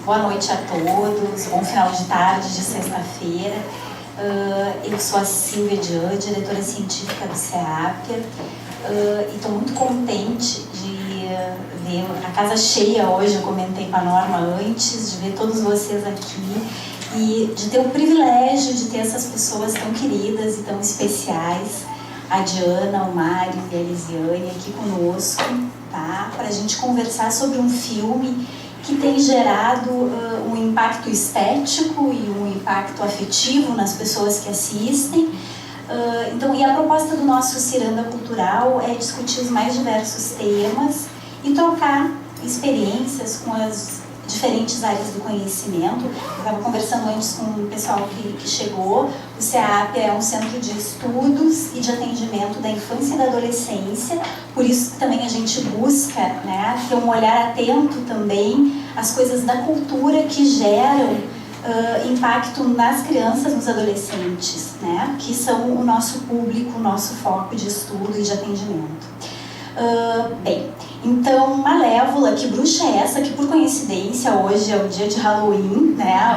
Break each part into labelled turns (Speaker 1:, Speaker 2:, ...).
Speaker 1: Boa noite a todos, bom final de tarde de sexta-feira. Eu sou a Silvia Dian, diretora científica do CEAPIA, e estou muito contente de ver a casa cheia hoje. Eu comentei com a Norma antes, de ver todos vocês aqui e de ter o privilégio de ter essas pessoas tão queridas e tão especiais, a Diana, o Mário e a Elisiane aqui conosco, tá? Para a gente conversar sobre um filme que tem gerado um impacto estético e um impacto afetivo nas pessoas que assistem. Então, e a proposta do nosso Ciranda Cultural é discutir os mais diversos temas e trocar experiências com as diferentes áreas do conhecimento. Eu estava conversando antes com o pessoal que chegou. O CEAPIA é um centro de estudos e de atendimento da infância e da adolescência, por isso que também a gente busca, né, ter um olhar atento também às coisas da cultura que geram impacto nas crianças, nos adolescentes, né, que são o nosso público, o nosso foco de estudo e de atendimento. Bem, então, Malévola, que bruxa é essa? Que por coincidência hoje é o dia de Halloween, né?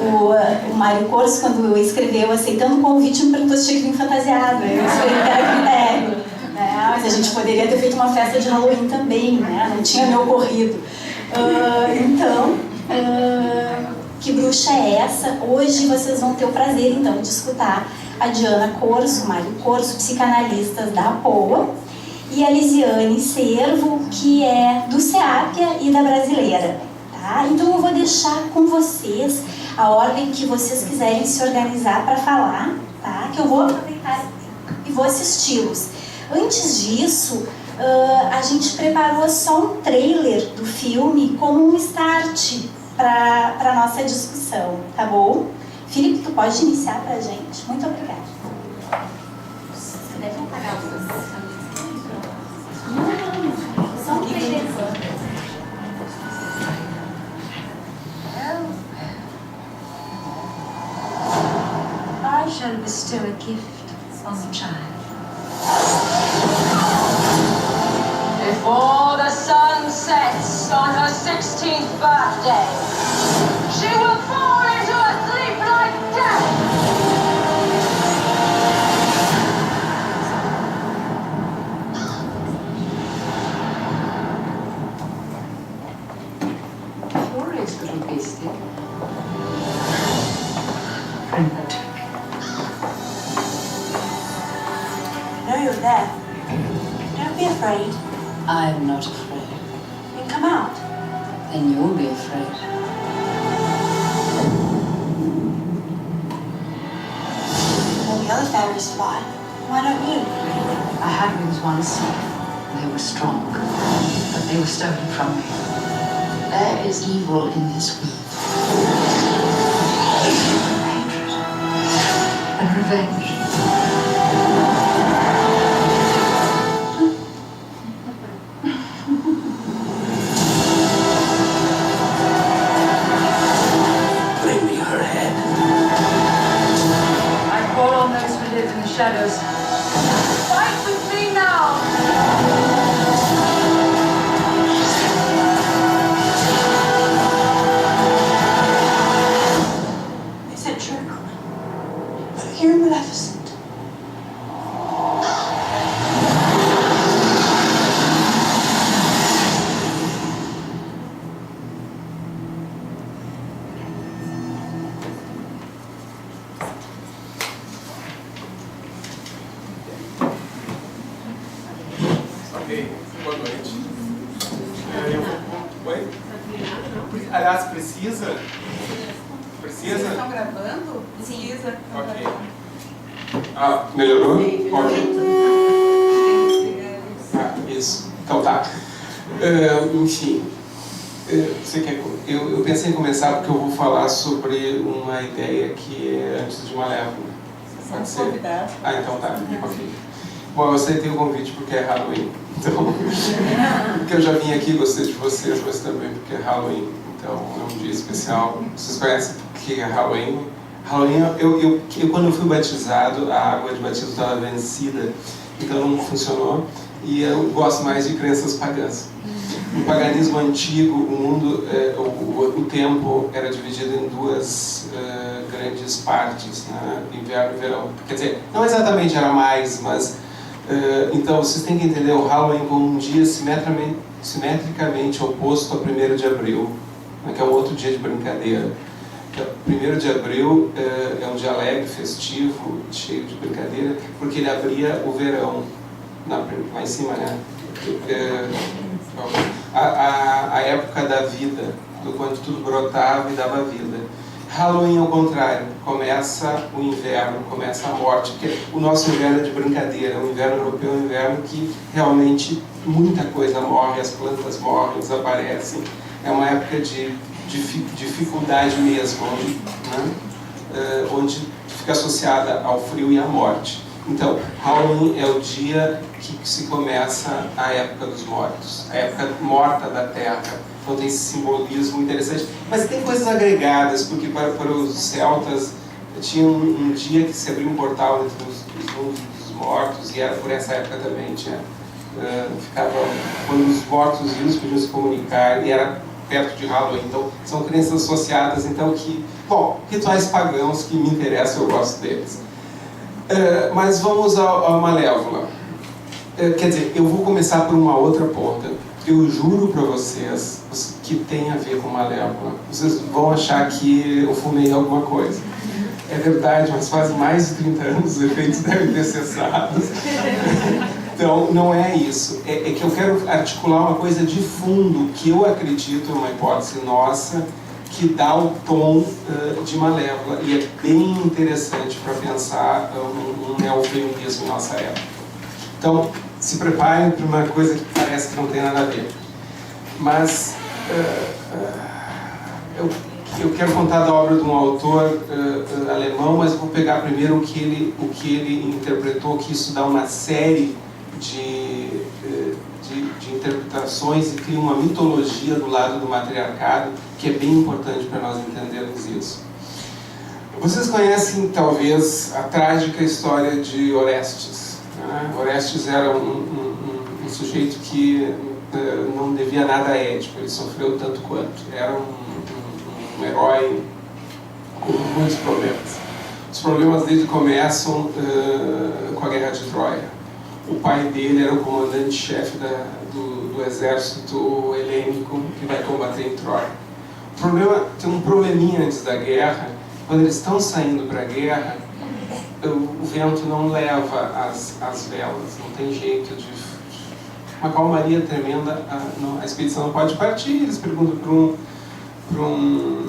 Speaker 1: O Mário Corso, quando escreveu aceitando o convite, me perguntou se tinha que vir fantasiado. Eu escrevi que era critério, né? Mas a gente poderia ter feito uma festa de Halloween também, né? Não tinha me ocorrido. Que bruxa é essa? Hoje vocês vão ter o prazer, então, de escutar a Diana Corso, Mário Corso, psicanalistas da APOA, e a Elisiane Cervo, que é do CEAPIA e da Brasileira. Tá? Então eu vou deixar com vocês a ordem que vocês quiserem se organizar para falar, tá? Que eu vou aproveitar e vou assisti-los. Antes disso, a gente preparou só um trailer do filme como um start para a nossa discussão, tá bom? Felipe, tu pode iniciar para a gente? Muito obrigada. Você deve apagar os só um trailer.
Speaker 2: I shall bestow a gift on the child.
Speaker 3: Before the sun sets on her 16th birthday, she will fall into a sleep like death.
Speaker 2: Curious little beastie. Print.
Speaker 4: I know you're there. Don't be afraid.
Speaker 5: I'm not afraid.
Speaker 4: Then come out.
Speaker 5: Then you'll be afraid.
Speaker 4: All the other fairies fly. Why don't you?
Speaker 5: I had wings once. They were strong, but they were stolen from me. There is evil in this world. Hatred and revenge.
Speaker 6: Bring me her head.
Speaker 2: I call on those who live in the shadows. Fight with me now!
Speaker 4: Is it true? Are you Maleficent?
Speaker 7: Ok, boa noite. Oi? Aliás, precisa?
Speaker 8: Vocês estão gravando? Precisa.
Speaker 7: Ok. Ah, melhorou? Ok. Ah, isso. Então tá. Enfim, você quer, eu pensei em começar porque eu vou falar sobre uma ideia que é antes de Malévola. Pode ser?
Speaker 8: Convidado.
Speaker 7: Ah, então tá. Ok. Bom, eu aceitei o convite porque é Halloween. Então, porque eu já vim aqui, gostei de vocês, mas também porque é Halloween. Então, é um dia especial. Vocês conhecem o que é Halloween? Halloween, quando eu fui batizado, a água de batismo estava vencida, então não funcionou. E eu gosto mais de crenças pagãs. No paganismo antigo, o mundo, o tempo era dividido em duas grandes partes, né? Inverno e verão. Quer dizer, não exatamente era mais, mas... então, vocês têm que entender o Halloween como um dia simetricamente oposto ao 1º de abril, né? Que é um outro dia de brincadeira. 1º de abril é um dia alegre, festivo, cheio de brincadeira, porque ele abria o verão, lá em cima, né? A época da vida, quando tudo brotava e dava vida. Halloween, ao contrário, começa o inverno, começa a morte, porque o nosso inverno é de brincadeira, o inverno europeu é um inverno que realmente muita coisa morre, as plantas morrem, desaparecem. É uma época de dificuldade mesmo, onde fica associada ao frio e à morte. Então, Halloween é o dia que se começa a época dos mortos, a época morta da Terra. Então tem esse simbolismo interessante. Mas tem coisas agregadas, porque para os celtas tinha um dia que se abria um portal entre os mundos dos mortos, e era por essa época também. Quando os mortos vivos podiam se comunicar, e era perto de Halloween. Então são crenças associadas, então, que, bom, rituais pagãos que me interessam, eu gosto deles. Mas vamos ao Malévola. Quer dizer, eu vou começar por uma outra ponta. Eu juro para vocês que tem a ver com Malévola. Vocês vão achar que eu fumei alguma coisa. É verdade, mas faz mais de 30 anos, os efeitos devem ter cessado. Então, não é isso. É que eu quero articular uma coisa de fundo, que eu acredito, uma hipótese nossa, que dá o tom de Malévola. E é bem interessante para pensar um neofeminismo em nossa época. Então, se preparem para uma coisa que parece que não tem nada a ver. Mas eu quero contar da obra de um autor alemão, mas vou pegar primeiro o que ele interpretou, que isso dá uma série de interpretações e cria uma mitologia do lado do matriarcado, que é bem importante para nós entendermos isso. Vocês conhecem, talvez, a trágica história de Orestes. Orestes era um sujeito que não devia nada a Édipo, ele sofreu tanto quanto. Era um herói com muitos problemas. Os problemas dele começam com a Guerra de Troia. O pai dele era o comandante-chefe do exército helênico que vai combater em Troia. Tem um probleminha antes da guerra. Quando eles estão saindo para a guerra, o vento não leva as velas, não tem jeito de... Uma calmaria tremenda, a expedição não pode partir. Eles perguntam para um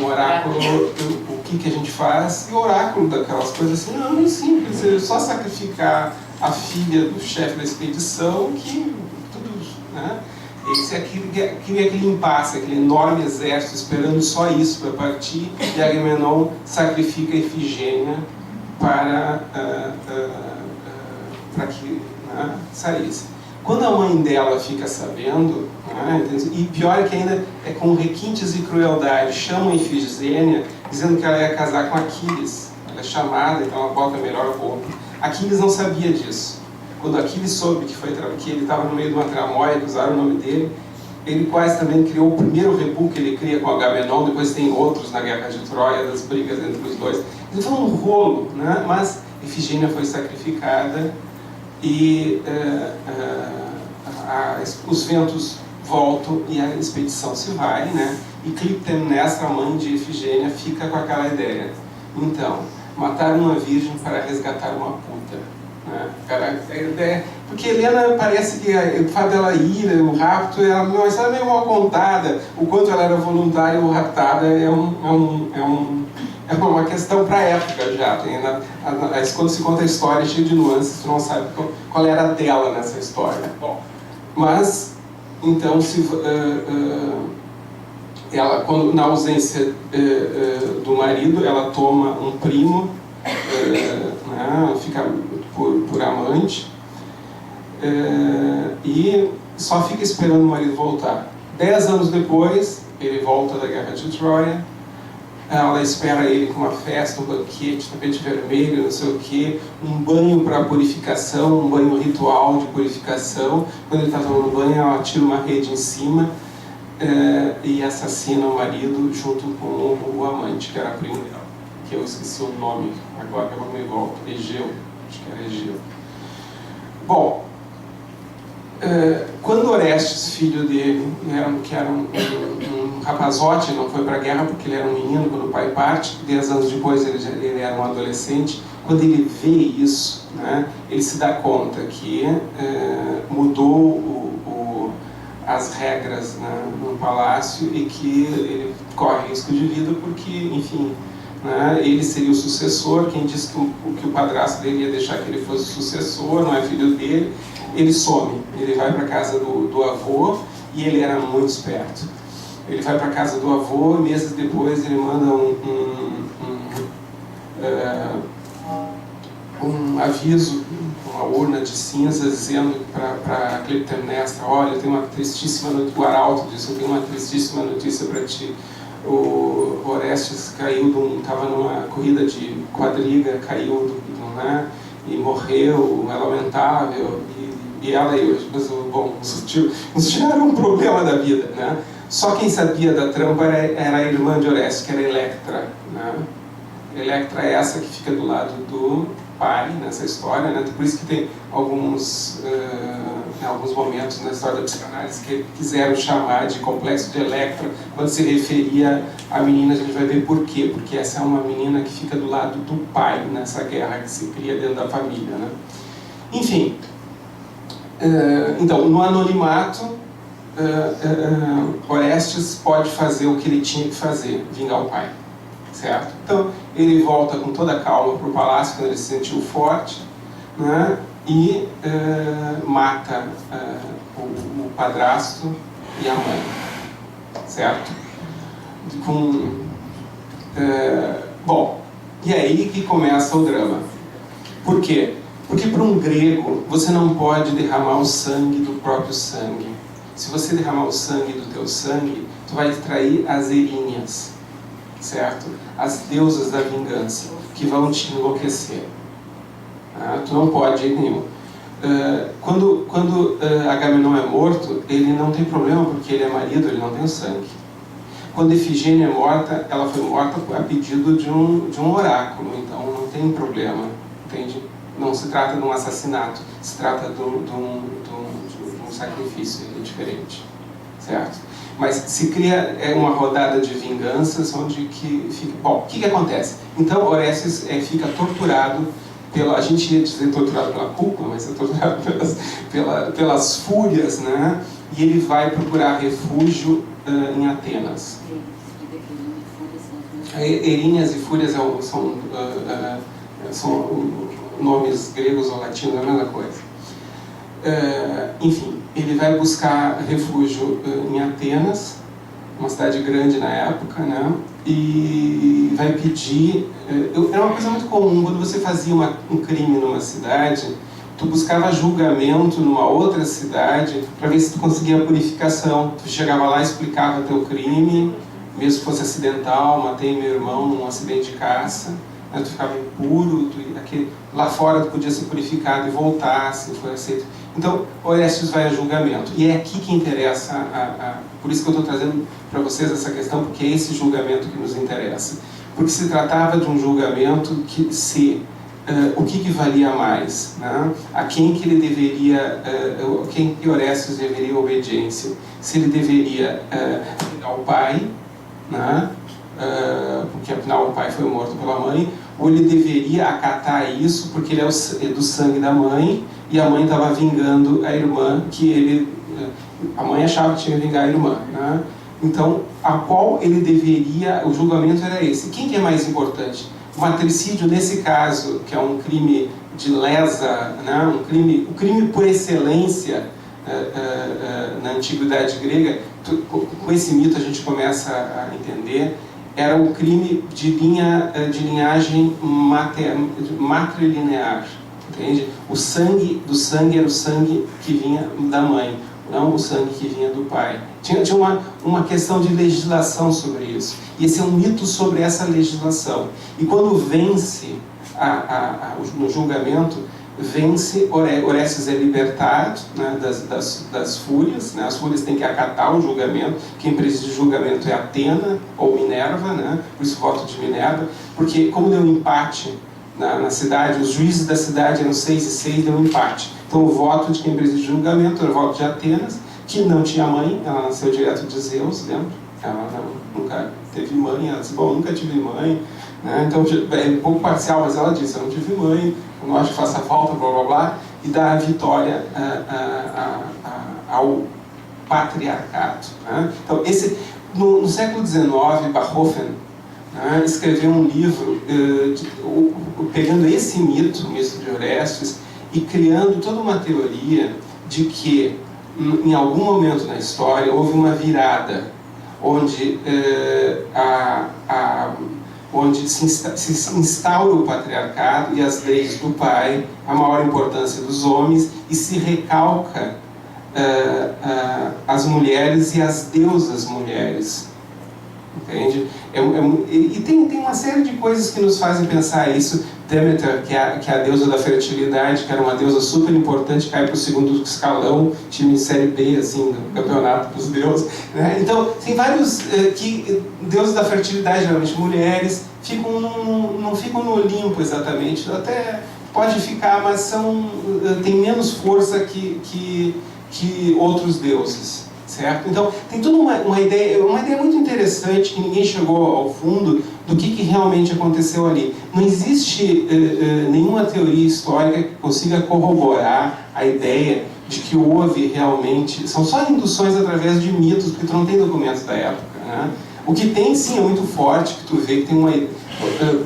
Speaker 7: oráculo o que a gente faz, e o oráculo daquelas coisas assim, não, é simples, é só sacrificar a filha do chefe da expedição, que tudo, né? Aquele impasse, aquele enorme exército esperando só isso para partir, e Agamenon sacrifica Ifigênia para que saísse. Quando a mãe dela fica sabendo, e pior é que ainda é com requintes e crueldade, chamam Ifigênia dizendo que ela ia casar com Aquiles. Ela é chamada, então ela bota a melhor roupa. Aquiles não sabia disso. Quando Aquiles soube que ele estava no meio de uma tramóia, que usaram o nome dele, ele quase também criou o primeiro rebu que ele cria com Agamenon, depois tem outros na Guerra de Troia, das brigas entre os dois. Então foi um rolo, né? Mas Ifigênia foi sacrificada e os ventos voltam e a expedição se vai, né? E Clitemnestra, a mãe de Ifigênia, fica com aquela ideia. Então, matar uma virgem para resgatar uma puta. Porque Helena parece que o fato dela ir, o rapto, ela é meio mal contada. O quanto ela era voluntária ou raptada é uma questão para a época já. Quando se conta a história, é cheio de nuances, tu não sabe qual era a dela nessa história. Bom, mas, então, ela, na ausência do marido, ela toma um primo, fica por amante, e só fica esperando o marido voltar. 10 anos depois, ele volta da Guerra de Troia. Ela espera ele com uma festa, um banquete, tapete vermelho, não sei o quê, um banho para purificação, um banho ritual de purificação. Quando ele está tomando banho, ela tira uma rede em cima, e assassina o marido junto com o amante, que era primo dela, que eu esqueci o nome agora, eu não me volto, Egeu, acho que era Egeu. Bom, quando Orestes, filho dele, que era um rapazote, não foi para a guerra porque ele era um menino quando o pai parte, 10 anos depois ele era um adolescente, quando ele vê isso, né, ele se dá conta que mudou as regras, né, no palácio e que ele corre risco de vida porque, enfim, né, ele seria o sucessor. Quem disse que o padrasto dele ia deixar que ele fosse o sucessor, não é filho dele. Ele some, ele vai para a casa do avô e ele era muito esperto. Ele vai para a casa do avô e meses depois ele manda um aviso, uma urna de cinzas, dizendo para Clitemnestra: olha, eu tenho uma tristíssima notícia, o arauto disse, eu tenho uma tristíssima notícia para ti. O Orestes caiu, estava numa corrida de quadriga, caiu, né, e morreu, é lamentável, e ela e eu, mas, bom, nos tiraram um problema da vida, né? Só quem sabia da trampa era a irmã de Orestes, que era Electra, né? Electra é essa que fica do lado do pai nessa história, né? Por isso que tem alguns momentos na história da psicanálise que quiseram chamar de complexo de Electra quando se referia à menina. A gente vai ver por quê, porque essa é uma menina que fica do lado do pai nessa guerra que se cria dentro da família, né? Enfim, então, no anonimato, Orestes pode fazer o que ele tinha que fazer, vingar o pai, certo? Então, ele volta com toda a calma para o palácio quando ele se sentiu forte, né? E mata o padrasto e a mãe, certo? Bom, e aí que começa o drama. Por quê? Porque para um grego, você não pode derramar o sangue do próprio sangue. Se você derramar o sangue do teu sangue, tu vai trair as Erinhas, certo? As deusas da vingança, que vão te enlouquecer. Tu não pode de jeito nenhum. Quando Agamenon é morto, ele não tem problema porque ele é marido, ele não tem o sangue. Quando Efigênia é morta, ela foi morta a pedido de um oráculo, então não tem problema, entende? Não se trata de um assassinato, se trata de um sacrifício, é diferente, certo? Mas se cria uma rodada de vinganças onde que fica... Bom, o que acontece? Então Orestes fica torturado a gente ia dizer torturado pela culpa, mas é torturado pelas fúrias, né? E ele vai procurar refúgio em Atenas. Erinhas e fúrias são nomes gregos ou latinos, é a mesma coisa. Enfim, ele vai buscar refúgio em Atenas, uma cidade grande na época, né? E vai pedir... Era uma coisa muito comum, quando você fazia um crime numa cidade, tu buscava julgamento numa outra cidade para ver se tu conseguia a purificação. Tu chegava lá, explicava teu crime, mesmo que fosse acidental: matei meu irmão num acidente de caça, né? Tu ficava impuro, lá fora tu podia ser purificado e voltar, se foi aceito. Então, Orestes vai a julgamento. E é aqui que interessa, por isso que eu estou trazendo para vocês essa questão, porque é esse julgamento que nos interessa. Porque se tratava de um julgamento que o que valia mais, né? A quem que ele deveria, quem que Orestes deveria obediência? Se ele deveria vingar o pai, né? Porque afinal o pai foi morto pela mãe, ou ele deveria acatar isso porque ele é do sangue da mãe e a mãe estava vingando a irmã a mãe achava que tinha que vingar a irmã, né? Então, a qual ele deveria, o julgamento era esse. Quem que é mais importante? O matricídio, nesse caso, que é um crime de lesa, né? O crime por excelência na antiguidade grega, com esse mito a gente começa a entender, era o crime de linhagem matrilinear, entende? O sangue do sangue era o sangue que vinha da mãe, não o sangue que vinha do pai. Tinha uma questão de legislação sobre isso. E esse é um mito sobre essa legislação. E quando vence no julgamento, vence, Orestes é libertado, né, das fúrias, né, as fúrias têm que acatar o julgamento, quem preside o julgamento é Atena ou Minerva, né, por isso voto de Minerva, porque como deu um empate na cidade, os juízes da cidade eram 6 e 6, deu um empate. Então o voto de quem preside o julgamento era o voto de Atenas, que não tinha mãe, ela nasceu direto de Zeus, lembra? Ela nunca teve mãe, ela disse, bom, nunca tive mãe, né? Então é um pouco parcial, mas ela disse, eu não tive mãe, eu não acho que faça falta, blá blá blá, e dá a vitória ao patriarcado, né? Então no século XIX, Bachofen, né, escreveu um livro pegando esse mito, o mito de Orestes, e criando toda uma teoria de que em algum momento na história houve uma virada onde onde se instaura o patriarcado e as leis do pai, a maior importância dos homens, e se recalca as mulheres e as deusas mulheres. Entende? E tem uma série de coisas que nos fazem pensar isso. Demeter, que é a deusa da fertilidade, que era uma deusa super importante, cai para o segundo escalão, time de série B, assim, do campeonato dos deuses, né? Então, tem vários deuses da fertilidade, geralmente mulheres, não ficam no Olimpo exatamente, até pode ficar, mas tem menos força que outros deuses. Certo? Então, tem toda uma ideia muito interessante que ninguém chegou ao fundo do que realmente aconteceu ali. Não existe nenhuma teoria histórica que consiga corroborar a ideia de que houve realmente... São só induções através de mitos, porque tu não tem documentos da época, né? O que tem, sim, é muito forte, que tu vê que tem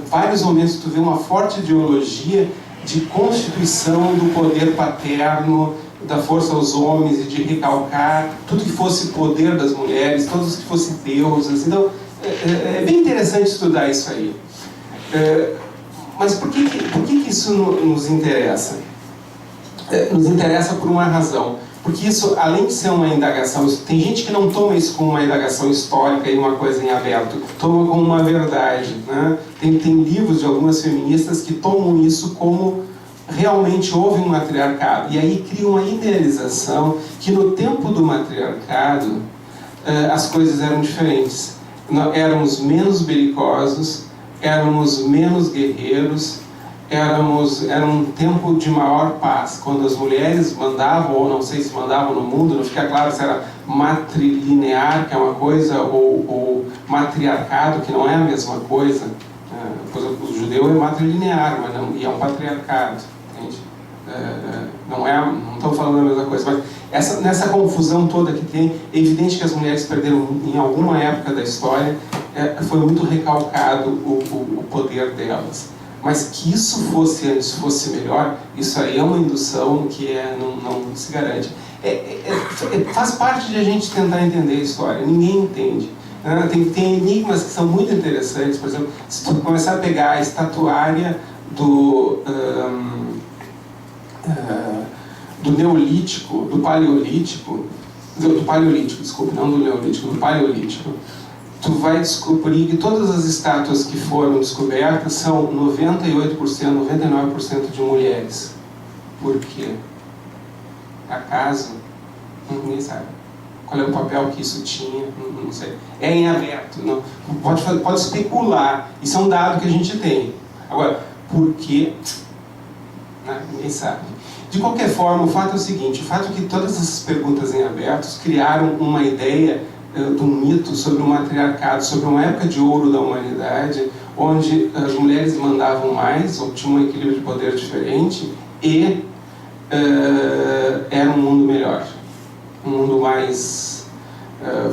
Speaker 7: vários momentos que tu vê uma forte ideologia de constituição do poder paterno, da força aos homens e de recalcar tudo que fosse poder das mulheres, todos que fossem deusas. Então, é bem interessante estudar isso aí. Mas por que isso nos interessa? Nos interessa por uma razão. Porque isso, além de ser uma indagação, tem gente que não toma isso como uma indagação histórica e uma coisa em aberto, toma como uma verdade, né? Tem livros de algumas feministas que tomam isso como realmente houve um matriarcado, e aí cria uma idealização que no tempo do matriarcado as coisas eram diferentes. Éramos menos belicosos, éramos menos guerreiros, era um tempo de maior paz, quando as mulheres mandavam, ou não sei se mandavam no mundo, não fica claro se era matrilinear, que é uma coisa, ou matriarcado, que não é a mesma coisa. O judeu é matrilinear, mas não, e é um patriarcado. Não estou falando a mesma coisa, mas nessa confusão toda que tem, é evidente que as mulheres perderam em alguma época da história, foi muito recalcado o poder delas. Mas que isso fosse melhor, isso aí é uma indução que não se garante. Faz parte de a gente tentar entender a história, ninguém entende. Tem enigmas que são muito interessantes, por exemplo, se tu começar a pegar a estatuária do Neolítico, do Paleolítico, desculpe, não do Neolítico, do Paleolítico, tu vai descobrir que todas as estátuas que foram descobertas são 98%, 99% de mulheres. Por quê? Acaso? Ninguém sabe. Qual é o papel que isso tinha? Não sei. É em aberto. Não. Pode especular. Isso é um dado que a gente tem. Agora, por quê? Ninguém sabe. De qualquer forma, o fato é o seguinte: o fato é que todas essas perguntas em aberto criaram uma ideia de um mito sobre o matriarcado, sobre uma época de ouro da humanidade, onde as mulheres mandavam mais, ou tinham um equilíbrio de poder diferente, e era um mundo melhor, um mundo mais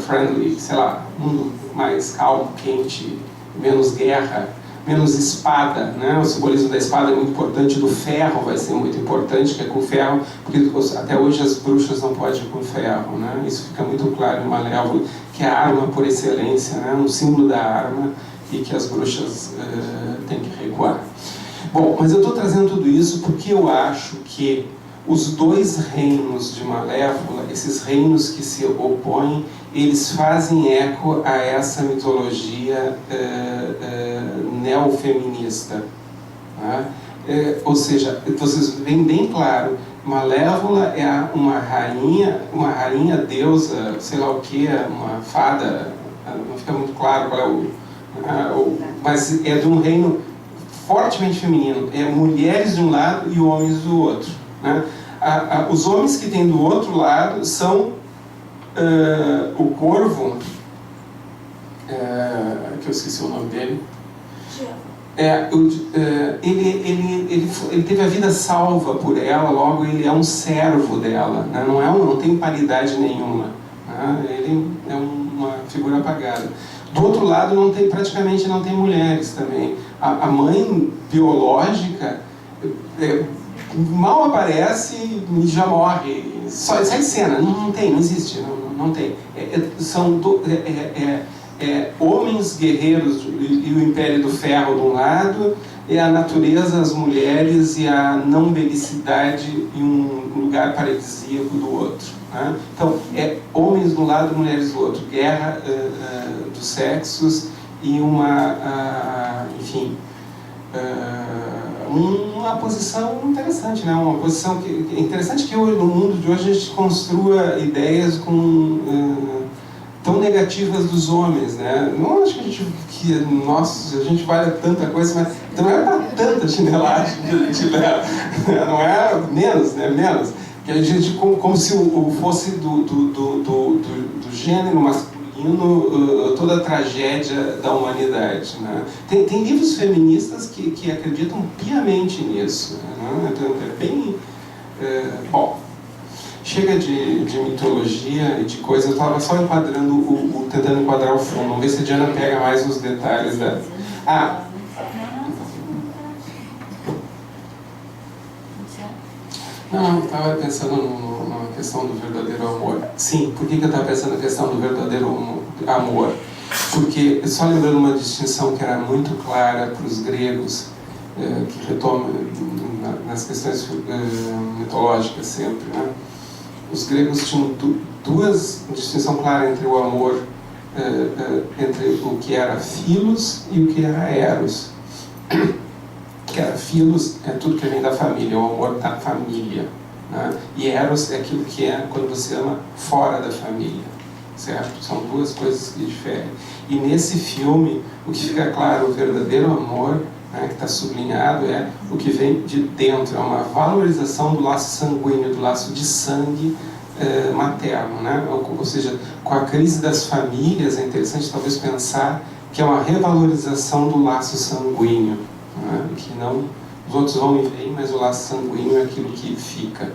Speaker 7: friendly, sei lá, um mundo mais calmo, quente, menos guerra, menos espada, né? O simbolismo da espada é muito importante, do ferro vai ser muito importante, que é com ferro, porque até hoje as bruxas não podem ir com ferro, né? Isso fica muito claro em Malévola, que é a arma por excelência, né? Um símbolo da arma, e que as bruxas têm que recuar. Bom, mas eu estou trazendo tudo isso porque eu acho que os dois reinos de Malévola, esses reinos que se opõem, eles fazem eco a essa mitologia neofeminista. Né? Ou seja, vocês veem bem claro, Malévola é uma rainha deusa, sei lá o que, uma fada, não fica muito claro qual é mas é de um reino fortemente feminino, é mulheres de um lado e homens do outro, né? Os homens que tem do outro lado são o corvo, que eu esqueci o nome dele, ele teve a vida salva por ela, logo ele é um servo dela, né? Não tem paridade nenhuma, né? Ele é uma figura apagada. Do outro lado praticamente não tem mulheres também. A mãe biológica mal aparece e já morre, só sai cena, não existe, não tem. São homens guerreiros e o Império do Ferro de um lado, e a natureza, as mulheres e a não belicidade em um lugar paradisíaco do outro, né? Então, homens de um lado, mulheres do outro, guerra dos sexos e enfim, uma posição interessante, né? Uma posição que é interessante que hoje, no mundo de hoje, a gente construa ideias tão negativas dos homens, né? Não acho que a gente vale tanta coisa, mas não é para tanta chinelagem que a gente leva, não é menos, né? Menos. Que a gente, como se fosse do gênero masculino toda a tragédia da humanidade, né? Tem livros feministas que acreditam piamente nisso, né? Então, é bem... bom, chega de mitologia e de coisa, eu estava só enquadrando, tentando enquadrar o fundo. Vamos ver se a Diana pega mais os detalhes da... Não, eu estava pensando na questão do verdadeiro amor. Sim, por que eu estava pensando na questão do verdadeiro amor? Porque, só lembrando uma distinção que era muito clara para os gregos, que retoma nas questões mitológicas sempre, né? Os gregos tinham duas distinções claras entre o amor, entre o que era philos e o que era eros. Que era philos é tudo que vem da família, o amor da família, né? E eros é aquilo que é quando você ama fora da família, certo? São duas coisas que diferem. E nesse filme, o que fica claro, o verdadeiro amor, né, que está sublinhado, é o que vem de dentro, é uma valorização do laço sanguíneo, do laço de sangue materno, né? Ou seja, com a crise das famílias, é interessante talvez pensar que é uma revalorização do laço sanguíneo, né? Que não, os outros vão e vêm, mas o laço sanguíneo é aquilo que fica.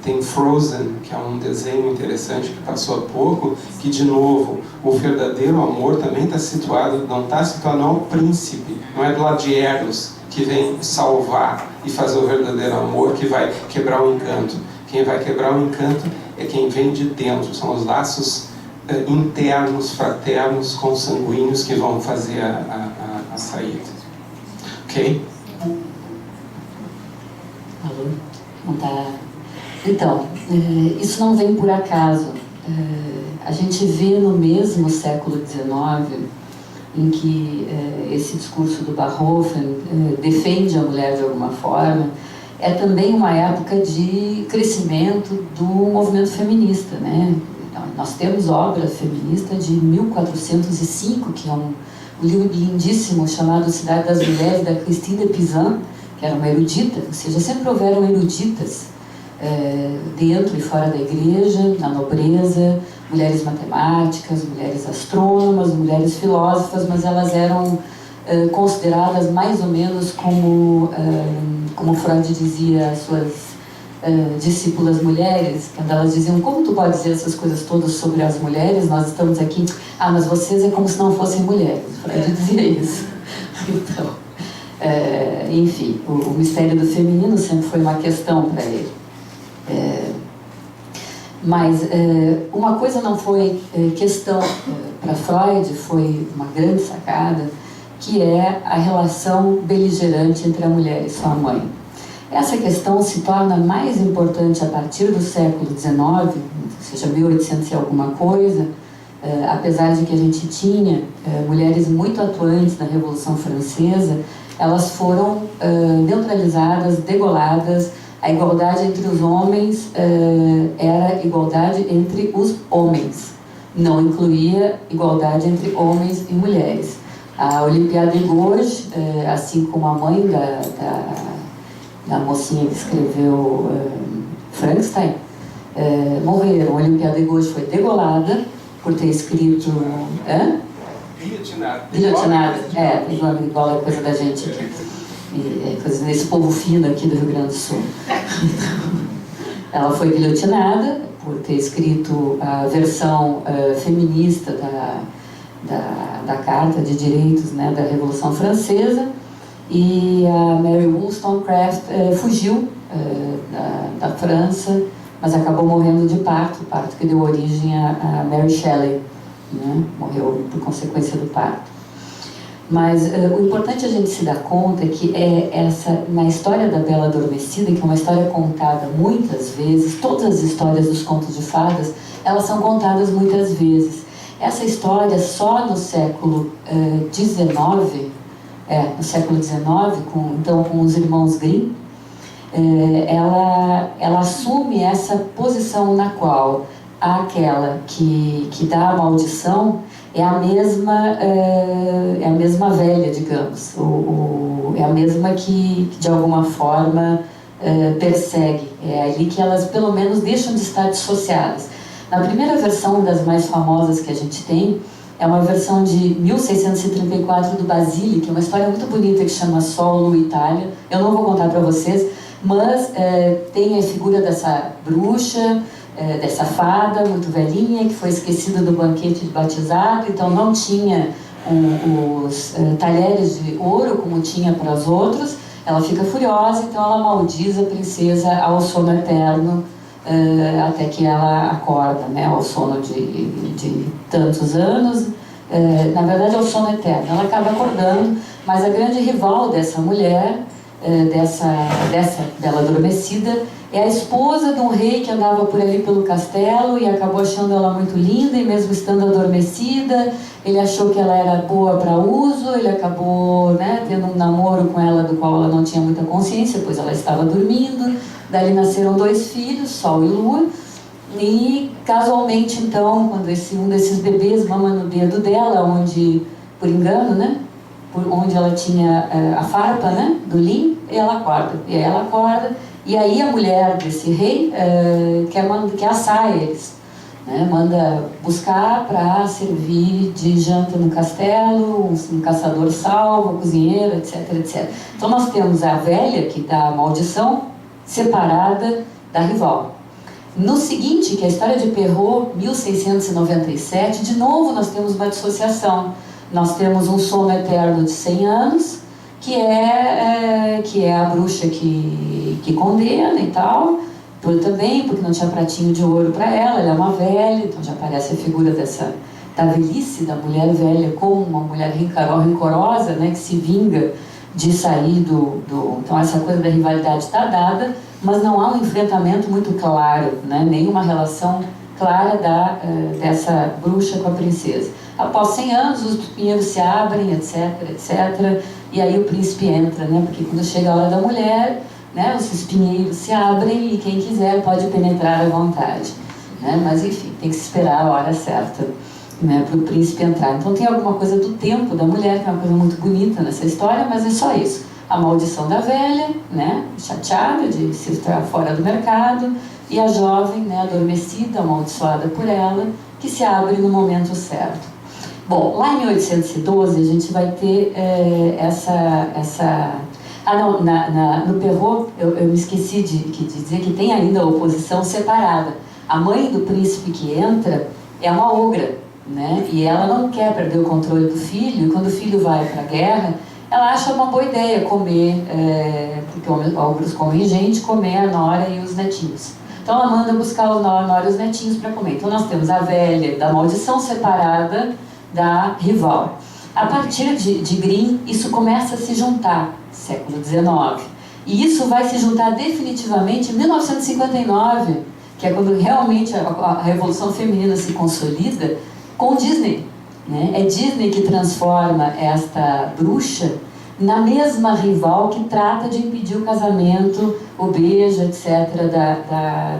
Speaker 7: Tem Frozen, que é um desenho interessante que passou há pouco, que de novo, o verdadeiro amor também está situado, não está situado ao príncipe, não é do lado de Eros que vem salvar e fazer o verdadeiro amor que vai quebrar o encanto. Quem vai quebrar o encanto é quem vem de dentro, são os laços internos, fraternos, consanguíneos que vão fazer a saída. Ok?
Speaker 9: Alô? Não tá... Então, isso não vem por acaso. A gente vê no mesmo século XIX, em que esse discurso do Barhofen defende a mulher de alguma forma, é também uma época de crescimento do movimento feminista, né? Então, nós temos obra feminista de 1405, que é um livro lindíssimo chamado Cidade das Mulheres, da Christine de Pizan, que era uma erudita, ou seja, sempre houveram eruditas dentro e fora da igreja, na nobreza, mulheres matemáticas, mulheres astrônomas, mulheres filósofas, mas elas eram consideradas mais ou menos como Freud dizia às suas discípulas mulheres, quando elas diziam: como tu pode dizer essas coisas todas sobre as mulheres, nós estamos aqui, mas vocês é como se não fossem mulheres. Freud dizia isso. Então, enfim, o mistério do feminino sempre foi uma questão para ele. Mas uma coisa não foi questão para Freud, foi uma grande sacada, que é a relação beligerante entre a mulher e sua mãe. Essa questão se torna mais importante a partir do século XIX, ou seja, 1800 e alguma coisa, apesar de que a gente tinha mulheres muito atuantes na Revolução Francesa, elas foram neutralizadas, degoladas. A igualdade entre os homens era igualdade entre os homens, não incluía igualdade entre homens e mulheres. A Olympiade de Gouges, assim como a mãe da mocinha que escreveu Frankenstein, morreram. A Olympiade de Gouges foi degolada por ter escrito... Guilhotinada. Igual a coisa da gente aqui. Coisa desse povo fino aqui do Rio Grande do Sul. Ela foi guilhotinada por ter escrito a versão feminista da Carta de Direitos, né, da Revolução Francesa, e a Mary Wollstonecraft fugiu da França, mas acabou morrendo de parto que deu origem a Mary Shelley, né? Morreu por consequência do parto. Mas o importante a gente se dar conta é que na história da Bela Adormecida, que é uma história contada muitas vezes, todas as histórias dos contos de fadas, elas são contadas muitas vezes. Essa história só no século XIX, com os irmãos Grimm, ela assume essa posição na qual aquela que dá a maldição é a mesma velha, digamos, é a mesma que de alguma forma persegue. É ali que elas pelo menos deixam de estar dissociadas. Na primeira versão, uma das mais famosas que a gente tem, é uma versão de 1634 do Basile, que é uma história muito bonita que chama Sol, Lua, Itália. Eu não vou contar para vocês, mas tem a figura dessa bruxa, dessa fada muito velhinha, que foi esquecida do banquete de batizado, então não tinha os talheres de ouro como tinha para os outros. Ela fica furiosa, então ela maldiz a princesa ao sono eterno, até que ela acorda, né, ao sono de tantos anos, na verdade ao sono eterno. Ela acaba acordando, mas a grande rival dessa mulher, dessa Bela Adormecida, é a esposa de um rei que andava por ali pelo castelo e acabou achando ela muito linda, e mesmo estando adormecida, ele achou que ela era boa para uso, ele acabou, né, tendo um namoro com ela do qual ela não tinha muita consciência, pois ela estava dormindo. Dali nasceram 2 filhos, Sol e Lua, e casualmente então, quando um desses bebês mama no dedo dela, onde, por engano, né, onde ela tinha a farpa, né, do linho, e ela acorda. E aí a mulher desse rei quer assar eles, né? Manda buscar para servir de janta no castelo, um caçador salva, um cozinheiro, etc, etc. Então nós temos a velha, que dá a maldição, separada da rival. No seguinte, que é a história de Perrault, 1697, de novo nós temos uma dissociação. Nós temos um sono eterno de 100 anos, que é a bruxa que condena e tal, também porque não tinha pratinho de ouro para ela é uma velha, então já aparece a figura da velhice da mulher velha como uma mulher rancorosa, né, que se vinga de sair então essa coisa da rivalidade está dada, mas não há um enfrentamento muito claro, né, nenhuma relação clara dessa bruxa com a princesa. Após 100 anos, os pinheiros se abrem, etc, etc, e aí o príncipe entra, né? Porque quando chega a hora da mulher, né, os pinheiros se abrem e quem quiser pode penetrar à vontade, né? Mas enfim, tem que se esperar a hora certa, né, para o príncipe entrar. Então tem alguma coisa do tempo da mulher, que é uma coisa muito bonita nessa história, mas é só isso. A maldição da velha, né, chateada de se estar fora do mercado, e a jovem, né, adormecida, amaldiçoada por ela, que se abre no momento certo. Bom, lá em 1812 a gente vai ter no Perrault, eu me esqueci de dizer que tem ainda a oposição separada. A mãe do príncipe que entra é uma ogra, né? E ela não quer perder o controle do filho, e quando o filho vai para a guerra, ela acha uma boa ideia comer, porque ogros comem gente, comer a nora e os netinhos. Então ela manda buscar o nora e os netinhos para comer. Então nós temos a velha da maldição separada da rival. A partir de Grimm, isso começa a se juntar, século XIX. E isso vai se juntar definitivamente em 1959, que é quando realmente a Revolução Feminina se consolida, com Disney, né? É Disney que transforma esta bruxa na mesma rival que trata de impedir o casamento, o beijo, etc.,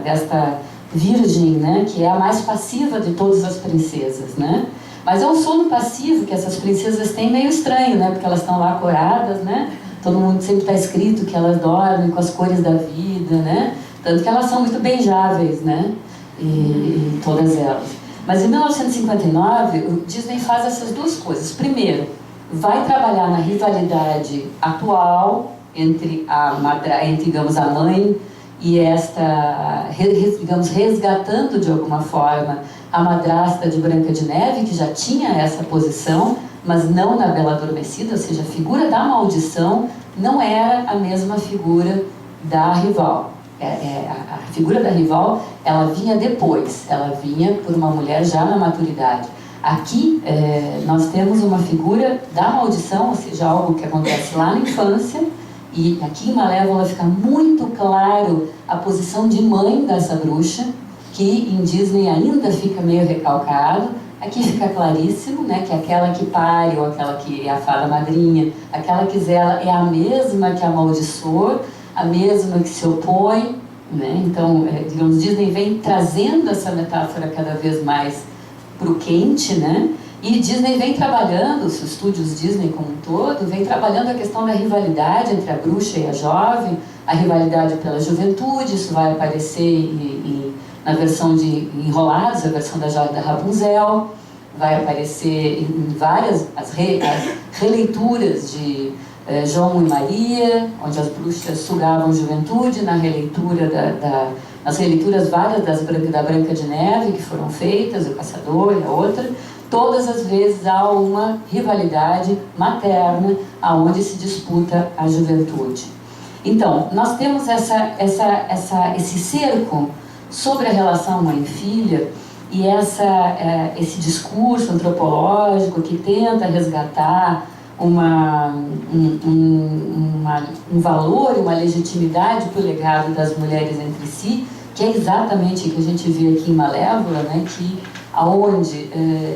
Speaker 9: desta virgem, né, que é a mais passiva de todas as princesas, né? Mas é um sono passivo que essas princesas têm meio estranho, né, porque elas estão lá coradas, né? Todo mundo sempre está escrito que elas dormem com as cores da vida, né? Tanto que elas são muito beijáveis, né? E todas elas. Mas em 1959, o Disney faz essas duas coisas. Primeiro, vai trabalhar na rivalidade atual entre digamos, a mãe e esta, digamos, resgatando de alguma forma a madrasta de Branca de Neve, que já tinha essa posição, mas não na Bela Adormecida, ou seja, a figura da maldição não era a mesma figura da rival. A figura da rival, ela vinha depois, ela vinha por uma mulher já na maturidade. Aqui, nós temos uma figura da maldição, ou seja, algo que acontece lá na infância, e aqui em Malévola fica muito claro a posição de mãe dessa bruxa, que em Disney ainda fica meio recalcado. Aqui fica claríssimo, né, que aquela que pare, ou aquela que é a fada madrinha, aquela que zela é a mesma que amaldiçoa, a mesma que se opõe, né? Então, digamos, Disney vem trazendo essa metáfora cada vez mais para o quente, né? E Disney vem trabalhando, os estúdios Disney como um todo, vem trabalhando a questão da rivalidade entre a bruxa e a jovem, a rivalidade pela juventude. Isso vai aparecer na versão de Enrolados, a versão da Rapunzel, vai aparecer em várias as releituras de João e Maria, onde as bruxas sugavam juventude, na releitura nas releituras várias da Branca de Neve que foram feitas, o Caçador e a outra. Todas as vezes há uma rivalidade materna aonde se disputa a juventude. Então, nós temos esse cerco sobre a relação mãe e filha e esse discurso antropológico que tenta resgatar um valor, uma legitimidade para o legado das mulheres entre si, que é exatamente o que a gente vê aqui em Malévola, né, aonde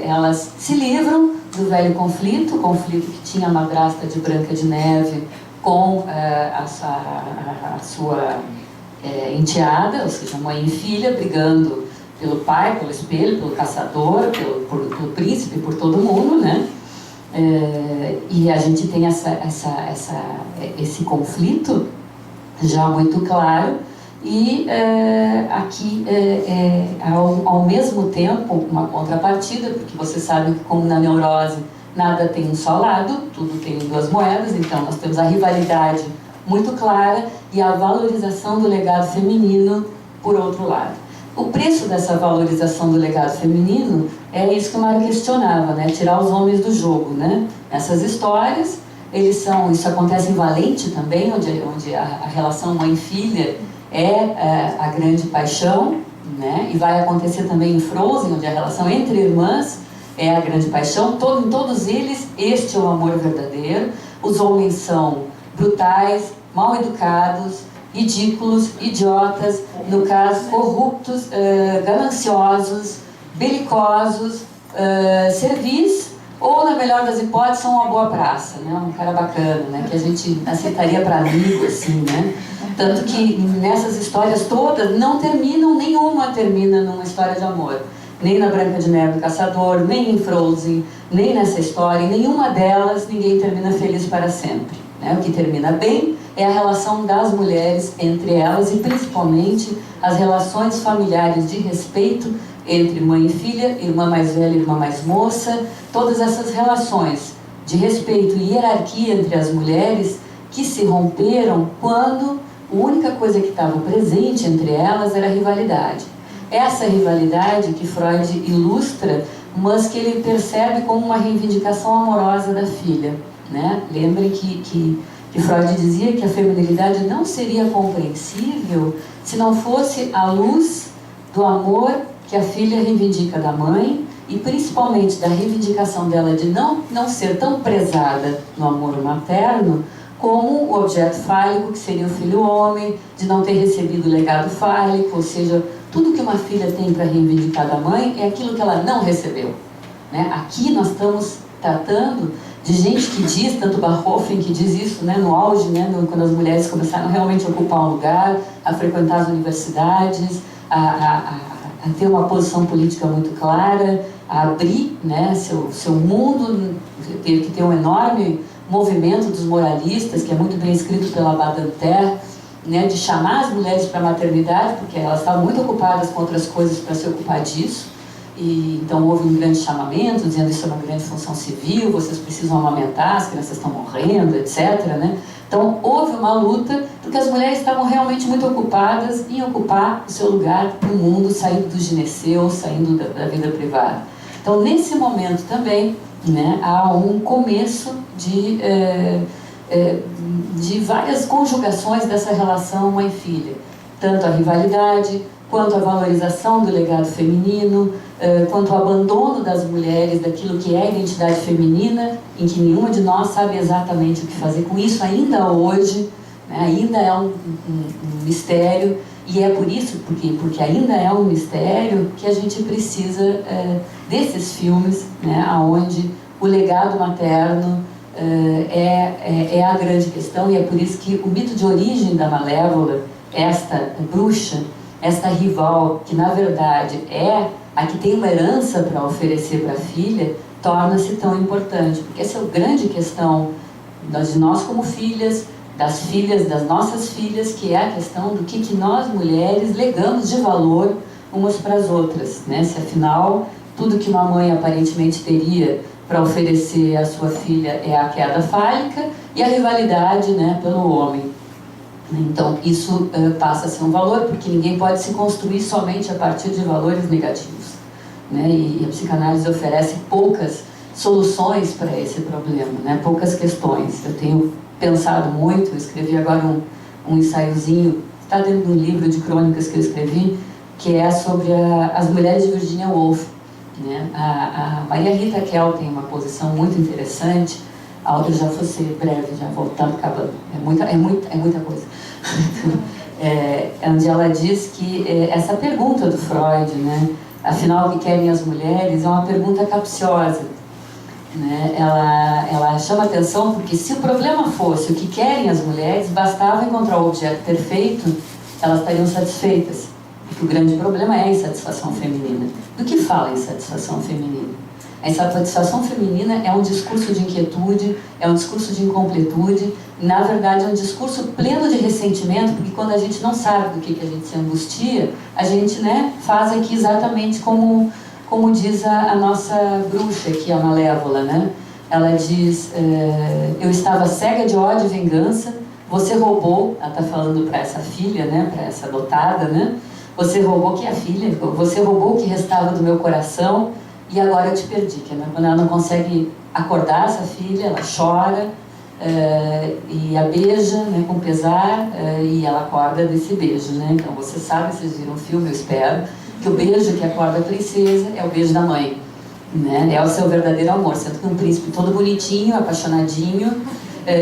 Speaker 9: elas se livram do velho conflito, o conflito que tinha a madrasta de Branca de Neve com a sua enteada, ou seja, mãe e filha, brigando pelo pai, pelo espelho, pelo caçador, pelo príncipe, por todo mundo, né? E a gente tem esse conflito já muito claro. E aqui, ao mesmo tempo, uma contrapartida, porque você sabe que, como na neurose, nada tem um só lado, tudo tem duas moedas. Então nós temos a rivalidade muito clara e a valorização do legado feminino por outro lado. O preço dessa valorização do legado feminino é isso que o Mário questionava, né? Tirar os homens do jogo, né? Nessas histórias, isso acontece em Valente também, onde a relação mãe-filha é a grande paixão, né? E vai acontecer também em Frozen, onde a relação entre irmãs é a grande paixão. Em todos eles, este é o amor verdadeiro. Os homens são brutais, mal educados, ridículos, idiotas, no caso, corruptos, gananciosos, belicosos, servis, ou, na melhor das hipóteses, são uma boa praça, né? Um cara bacana, né? Que a gente aceitaria para amigo, assim, né? Tanto que nessas histórias todas, nenhuma termina numa história de amor. Nem na Branca de Neve do Caçador, nem em Frozen, nem nessa história. Em nenhuma delas, ninguém termina feliz para sempre, né? O que termina bem é a relação das mulheres entre elas e principalmente as relações familiares de respeito entre mãe e filha, irmã mais velha e irmã mais moça. Todas essas relações de respeito e hierarquia entre as mulheres que se romperam quando a única coisa que estava presente entre elas era a rivalidade. Essa rivalidade que Freud ilustra, mas que ele percebe como uma reivindicação amorosa da filha, né? Lembrem que Freud dizia que a feminilidade não seria compreensível se não fosse à luz do amor que a filha reivindica da mãe e principalmente da reivindicação dela de não ser tão prezada no amor materno como o objeto fálico, que seria o filho homem, de não ter recebido o legado fálico, ou seja, tudo que uma filha tem para reivindicar da mãe é aquilo que ela não recebeu, né? Aqui nós estamos tratando de gente que diz, tanto Barhofen que diz isso, né, no auge, né, quando as mulheres começaram realmente a ocupar um lugar, a frequentar as universidades, a ter uma posição política muito clara, a abrir, né, seu mundo, que tem um enorme movimento dos moralistas, que é muito bem escrito pela Badinter, né, de chamar as mulheres para a maternidade, porque elas estavam muito ocupadas com outras coisas para se ocupar disso. E então houve um grande chamamento, dizendo isso é uma grande função civil, vocês precisam amamentar, as crianças estão morrendo, etc. Né? Então houve uma luta, porque as mulheres estavam realmente muito ocupadas em ocupar o seu lugar no mundo, saindo do gineceu, saindo da vida privada. Então nesse momento também, né, há um começo de várias conjugações dessa relação mãe-filha, tanto a rivalidade, quanto a valorização do legado feminino, quanto o abandono das mulheres daquilo que é a identidade feminina, em que nenhuma de nós sabe exatamente o que fazer com isso ainda hoje, né? Ainda é um mistério, e é por isso, porque ainda é um mistério, que a gente precisa desses filmes, né, onde o legado materno é a grande questão, e é por isso que o mito de origem da Malévola, esta bruxa, esta rival, que na verdade é a que tem uma herança para oferecer para a filha, torna-se tão importante, porque essa é a grande questão de nós como filhas, das nossas filhas, que é a questão do que nós mulheres legamos de valor umas para as outras, né? Se afinal tudo que uma mãe aparentemente teria para oferecer à sua filha é a queda fálica e a rivalidade, né, pelo homem. Então isso passa a ser um valor, porque ninguém pode se construir somente a partir de valores negativos, né? E a psicanálise oferece poucas soluções para esse problema, né? Poucas questões. Eu tenho pensado muito, escrevi agora um ensaiozinho, está dentro de um livro de crônicas que eu escrevi, que é sobre as mulheres de Virginia Woolf, né? A Maria Rita Kell tem uma posição muito interessante. Eu já vou ser breve, já voltando, acabando. É muita coisa. Onde ela diz que essa pergunta do Freud, né, afinal, o que querem as mulheres, é uma pergunta capciosa. Né? Ela chama atenção porque, se o problema fosse o que querem as mulheres, bastava encontrar o objeto perfeito, elas estariam satisfeitas. Porque o grande problema é a insatisfação feminina. Do que fala a insatisfação feminina? A insatisfação feminina é um discurso de inquietude, é um discurso de incompletude, na verdade é um discurso pleno de ressentimento, porque quando a gente não sabe do que a gente se angustia, a gente, né, faz aqui exatamente como diz a nossa bruxa aqui, a Malévola, né? Ela diz, eu estava cega de ódio e vingança, você roubou, ela está falando para essa filha, né, para essa adotada, né? Você roubou que é a filha, você roubou o que restava do meu coração, e agora eu te perdi. Que quando ela não consegue acordar essa filha, ela chora e a beija, né, com pesar, e ela acorda desse beijo, né? Então você sabe, vocês viram o filme, eu espero, que o beijo que acorda a princesa é o beijo da mãe, né? É o seu verdadeiro amor, sendo que um príncipe todo bonitinho, apaixonadinho,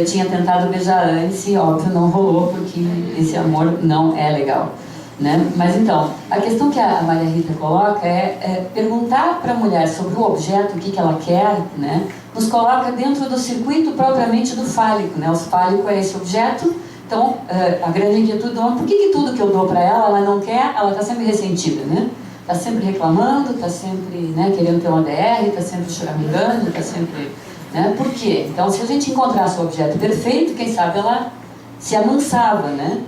Speaker 9: tinha tentado beijar antes e óbvio não rolou, porque esse amor não é legal. Né? Mas então, a questão que a Maria Rita coloca é perguntar para a mulher sobre o objeto, o que ela quer, né? Nos coloca dentro do circuito propriamente do fálico, né? O fálico é esse objeto. Então, a grande inquietude do homem, por que tudo que eu dou para ela não quer, ela está sempre ressentida, né? Está sempre reclamando, está sempre, né, querendo ter uma DR, está sempre choramingando, está sempre... Né? Por quê? Então, se a gente encontrasse o objeto perfeito, quem sabe ela se amansava, né?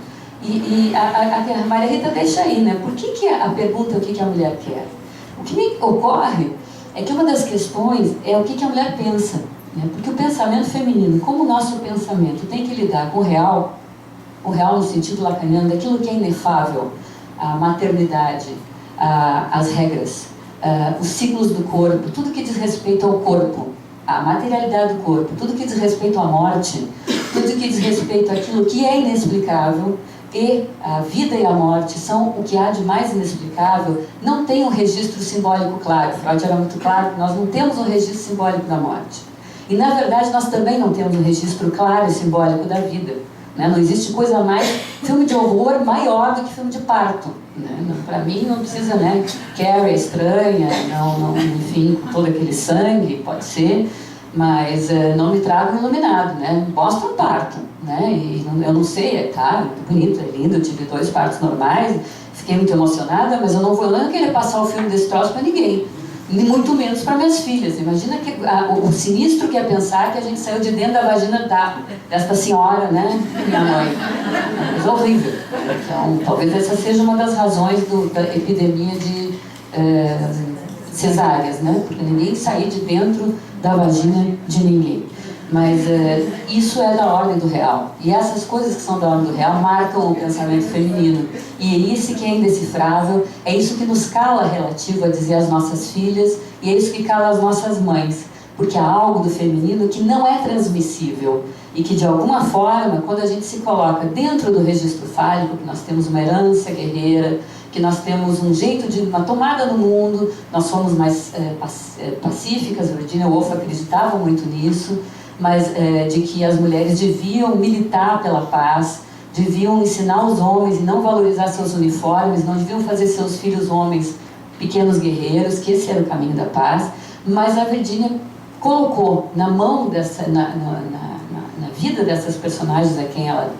Speaker 9: E a Maria Rita deixa aí, né? Por que a pergunta é o que a mulher quer? O que me ocorre é que uma das questões é o que a mulher pensa, né? Porque o pensamento feminino, como o nosso pensamento tem que lidar com o real no sentido lacaniano, daquilo que é inefável, a maternidade, as regras, os ciclos do corpo, tudo que diz respeito ao corpo, a materialidade do corpo, tudo que diz respeito à morte, tudo que diz respeito àquilo que é inexplicável, e a vida e a morte são o que há de mais inexplicável, não tem um registro simbólico claro. Freud era muito claro que nós não temos um registro simbólico da morte. E, na verdade, nós também não temos um registro claro e simbólico da vida. Né? Não existe coisa mais... Filme de horror maior do que filme de parto. Né? Para mim, não precisa, né? Carrie é estranha, enfim, com todo aquele sangue, pode ser. mas não me tragam iluminado, né? Mostra um parto, né? E eu não sei, tá muito bonito, é lindo, eu tive 2 partos normais, fiquei muito emocionada, mas eu não vou querer passar o filme desse troço para ninguém, nem muito menos para minhas filhas. Imagina o sinistro que é pensar que a gente saiu de dentro da vagina desta senhora, né? Minha mãe. Coisa horrível. Então, talvez essa seja uma das razões da epidemia de cesáreas, né? Porque ninguém sair de dentro da vagina de ninguém. Mas isso é da ordem do real. E essas coisas que são da ordem do real marcam o pensamento feminino. E é isso que é indecifrável, é isso que nos cala relativo a dizer às nossas filhas, e é isso que cala as nossas mães. Porque há algo do feminino que não é transmissível. E que, de alguma forma, quando a gente se coloca dentro do registro fálico, que nós temos uma herança guerreira, que nós temos um jeito de uma tomada no mundo, nós somos mais pacíficas, Virginia Woolf acreditava muito nisso, mas de que as mulheres deviam militar pela paz, deviam ensinar os homens e não valorizar seus uniformes, não deviam fazer seus filhos homens pequenos guerreiros, que esse era o caminho da paz. Mas a Virginia colocou na mão na vida dessas personagens a quem ela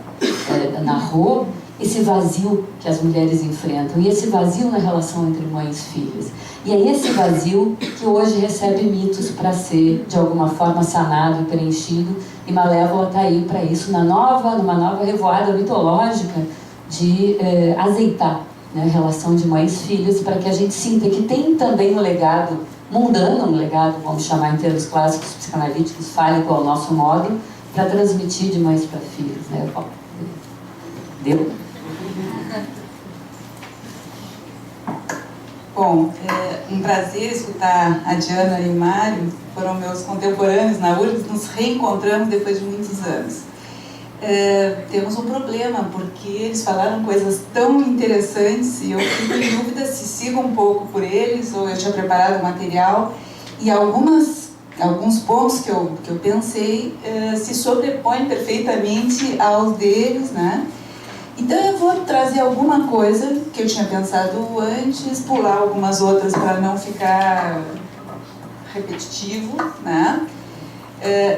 Speaker 9: narrou, esse vazio que as mulheres enfrentam, e esse vazio na relação entre mães e filhas. E é esse vazio que hoje recebe mitos para ser, de alguma forma, sanado e preenchido, e Malévola está aí para isso, numa nova revoada mitológica de azeitar, né, a relação de mães e filhas, para que a gente sinta que tem também um legado mundano, um legado, vamos chamar em termos clássicos psicanalíticos, fálico ao nosso modo, para transmitir de mães para filhos, né? Deu?
Speaker 8: Bom, é um prazer escutar a Diana e o Mário, foram meus contemporâneos na URGS, nos reencontramos depois de muitos anos. Temos um problema, porque eles falaram coisas tão interessantes e eu fico em dúvida se sigo um pouco por eles ou eu tinha preparado o material, e alguns pontos que eu pensei se sobrepõem perfeitamente aos deles, né? Então eu vou trazer alguma coisa que eu tinha pensado antes, pular algumas outras para não ficar repetitivo, né?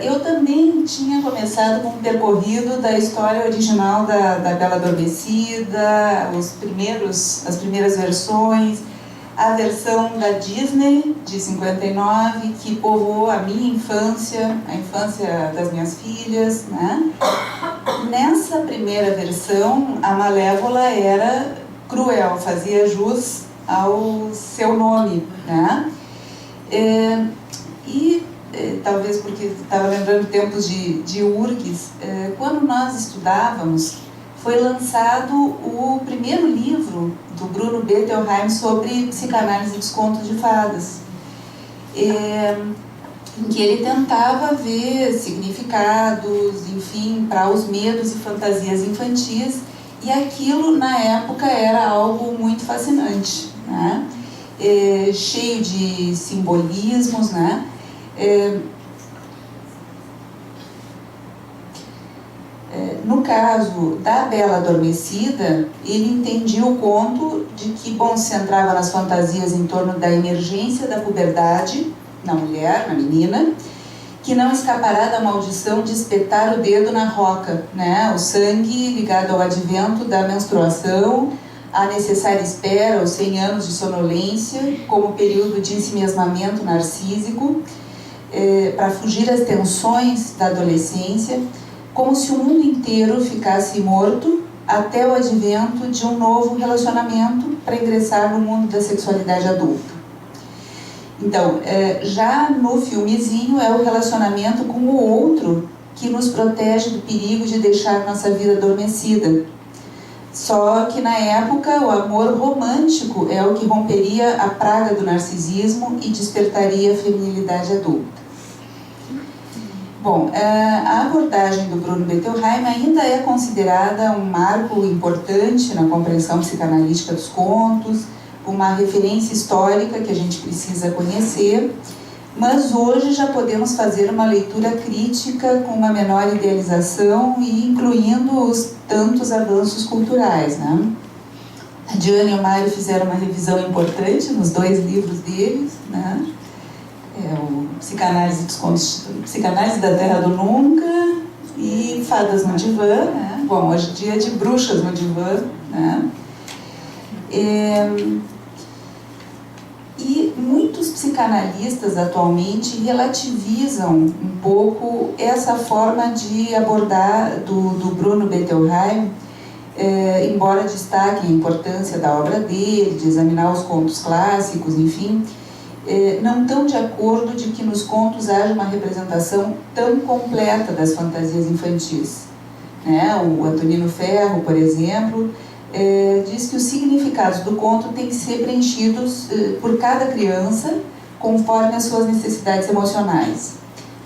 Speaker 8: Eu também tinha começado com um percorrido da história original da Bela Adormecida, as primeiras versões, a versão da Disney de 59, que povoou a minha infância, a infância das minhas filhas, né? Nessa primeira versão, a Malévola era cruel, fazia jus ao seu nome, né? Talvez porque estava lembrando tempos de URGS, quando nós estudávamos, foi lançado o primeiro livro do Bruno Bettelheim sobre psicanálise dos contos de fadas, em que ele tentava ver significados, enfim, para os medos e fantasias infantis, e aquilo na época era algo muito fascinante, né? Cheio de simbolismos, né? No caso da Bela Adormecida, ele entendia o conto de que, se centrava nas fantasias em torno da emergência da puberdade na mulher, na menina, que não escapará da maldição de espetar o dedo na roca, né? O sangue ligado ao advento da menstruação, a necessária espera, os 100 anos de sonolência, como período de ensimismamento narcísico, para fugir às tensões da adolescência, como se o mundo inteiro ficasse morto até o advento de um novo relacionamento para ingressar no mundo da sexualidade adulta. Então, já no filmezinho é o relacionamento com o outro que nos protege do perigo de deixar nossa vida adormecida. Só que na época o amor romântico é o que romperia a praga do narcisismo e despertaria a feminilidade adulta. Bom, a abordagem do Bruno Bettelheim ainda é considerada um marco importante na compreensão psicanalítica dos contos, uma referência histórica que a gente precisa conhecer, mas hoje já podemos fazer uma leitura crítica com uma menor idealização e incluindo os tantos avanços culturais, né? A Diana e o Mário fizeram uma revisão importante nos 2 livros deles, né? O Psicanálise da Terra do Nunca e Fadas no Divã, né? Bom, hoje em dia é de Bruxas no Divã, né? E muitos psicanalistas atualmente relativizam um pouco essa forma de abordar do Bruno Bettelheim, embora destaquem a importância da obra dele, de examinar os contos clássicos, enfim, não estão de acordo de que nos contos haja uma representação tão completa das fantasias infantis, né? O Antonino Ferro, por exemplo, diz que os significados do conto têm que ser preenchidos por cada criança conforme as suas necessidades emocionais.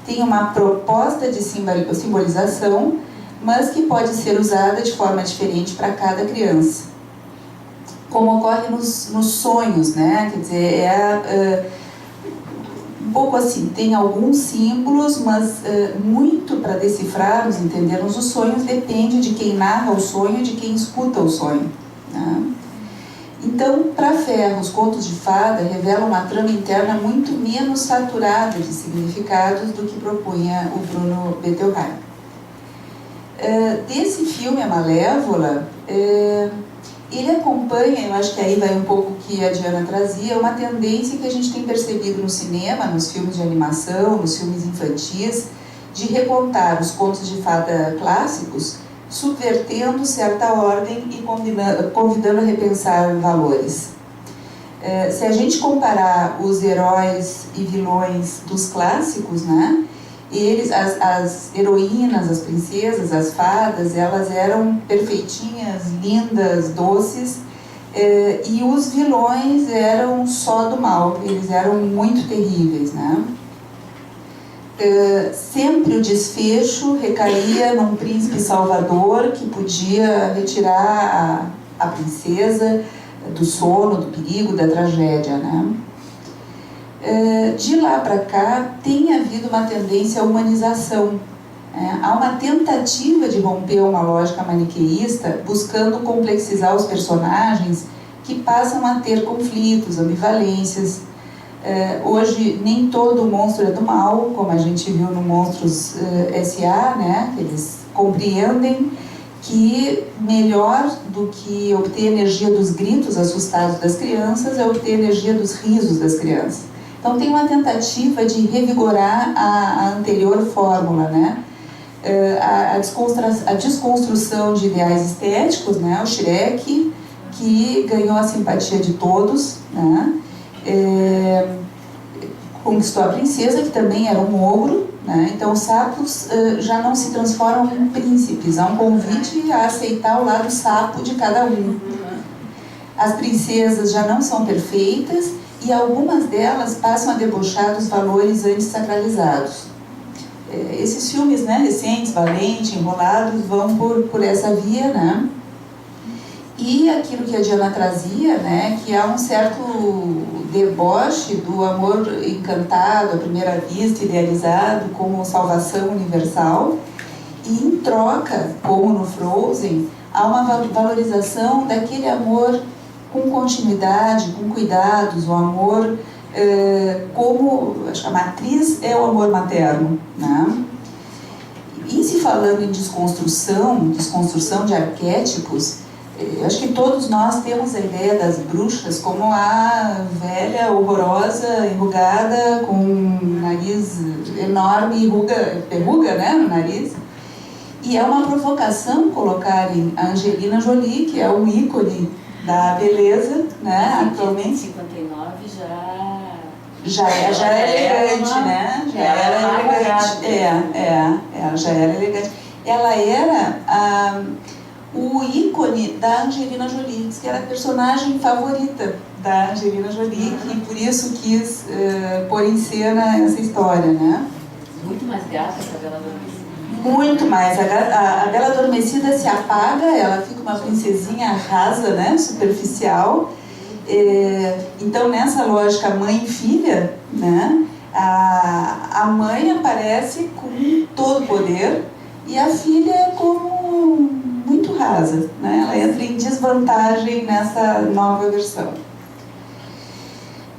Speaker 8: Tem uma proposta de simbolização, mas que pode ser usada de forma diferente para cada criança. Como ocorre nos sonhos, né? Quer dizer, um pouco assim, tem alguns símbolos, mas muito para decifrarmos, entendermos os sonhos, depende de quem narra o sonho e de quem escuta o sonho, né? Então, para Ferro, os contos de fada revelam uma trama interna muito menos saturada de significados do que propunha o Bruno Bettelheim. Desse filme, A Malévola, ele acompanha, eu acho que aí vai um pouco o que a Diana trazia, uma tendência que a gente tem percebido no cinema, nos filmes de animação, nos filmes infantis, de recontar os contos de fada clássicos, subvertendo certa ordem e convidando a repensar valores. Se a gente comparar os heróis e vilões dos clássicos, né, eles, as heroínas, as princesas, as fadas, elas eram perfeitinhas, lindas, doces, e os vilões eram só do mal, eles eram muito terríveis, né? Sempre o desfecho recaía num príncipe salvador que podia retirar a princesa do sono, do perigo, da tragédia, né? De lá para cá tem havido uma tendência à humanização. Há uma tentativa de romper uma lógica maniqueísta, buscando complexizar os personagens que passam a ter conflitos, ambivalências. Hoje nem todo monstro é do mal, como a gente viu no Monstros S.A., né? Eles compreendem que melhor do que obter energia dos gritos assustados das crianças é obter energia dos risos das crianças. Então tem uma tentativa de revigorar a anterior fórmula, né? A desconstrução de ideais estéticos, né? O Shrek, que ganhou a simpatia de todos, né? Conquistou a princesa, que também era um ogro, né? Então os sapos já não se transformam em príncipes, há um convite a aceitar o lado sapo de cada um. As princesas já não são perfeitas e algumas delas passam a debochar dos valores antissacralizados. Esses filmes, né, recentes, Valente, Enrolados, vão por essa via, né? E aquilo que a Diana trazia, né, que há um certo deboche do amor encantado, à primeira vista, idealizado como salvação universal, e em troca, como no Frozen, há uma valorização daquele amor com continuidade, com cuidados, o amor como, acho que a matriz é o amor materno, né? E se falando em desconstrução de arquétipos, eu acho que todos nós temos a ideia das bruxas como a velha, horrorosa, enrugada, com um nariz enorme e verruga, né, no nariz. E é uma provocação colocarem a Angelina Jolie, que é um ícone da beleza, né, atualmente.
Speaker 9: 59
Speaker 8: já era elegante, né? Já era elegante. Já era elegante. Ela era o ícone da Angelina Jolie, diz que era a personagem favorita da Angelina Jolie, e por isso quis pôr em cena essa história, né?
Speaker 9: Muito mais gata que a Bela Adormecida.
Speaker 8: Muito mais. A Bela Adormecida se apaga, ela fica uma princesinha rasa, né? Superficial. Então, nessa lógica mãe e filha, né? A mãe aparece com todo o poder e a filha como muito rasa, né? Ela entra em desvantagem nessa nova versão.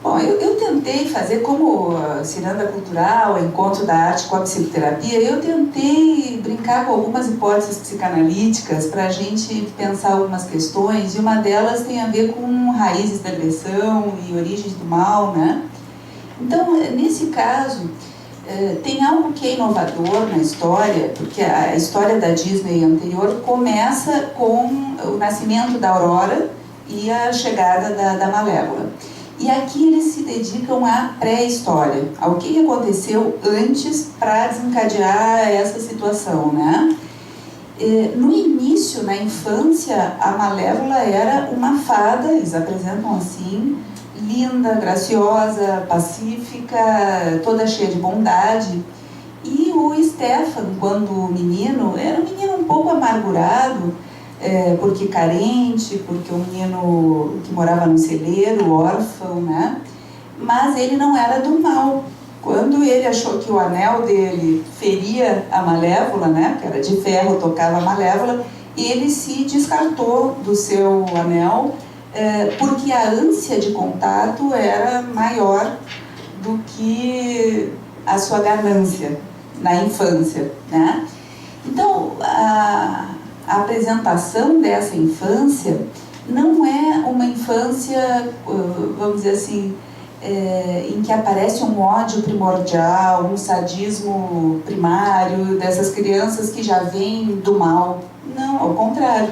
Speaker 8: Bom, eu tentei fazer, como ciranda cultural, encontro da arte com a psicoterapia, eu tentei brincar com algumas hipóteses psicanalíticas para a gente pensar algumas questões, e uma delas tem a ver com raízes da agressão e origens do mal, né? Então, nesse caso, tem algo que é inovador na história, porque a história da Disney anterior começa com o nascimento da Aurora e a chegada da Malévola. E aqui eles se dedicam à pré-história, ao que aconteceu antes para desencadear essa situação, né? No início, na infância, a Malévola era uma fada, eles apresentam assim, linda, graciosa, pacífica, toda cheia de bondade. E o Stefan, quando menino, era um menino um pouco amargurado, porque carente, porque um menino que morava no celeiro, órfão, né? Mas ele não era do mal. Quando ele achou que o anel dele feria a Malévola, né? Que era de ferro, tocava a Malévola, ele se descartou do seu anel, porque a ânsia de contato era maior do que a sua ganância na infância, né? Então, a apresentação dessa infância não é uma infância, vamos dizer assim, em que aparece um ódio primordial, um sadismo primário dessas crianças que já vêm do mal. Não, ao contrário.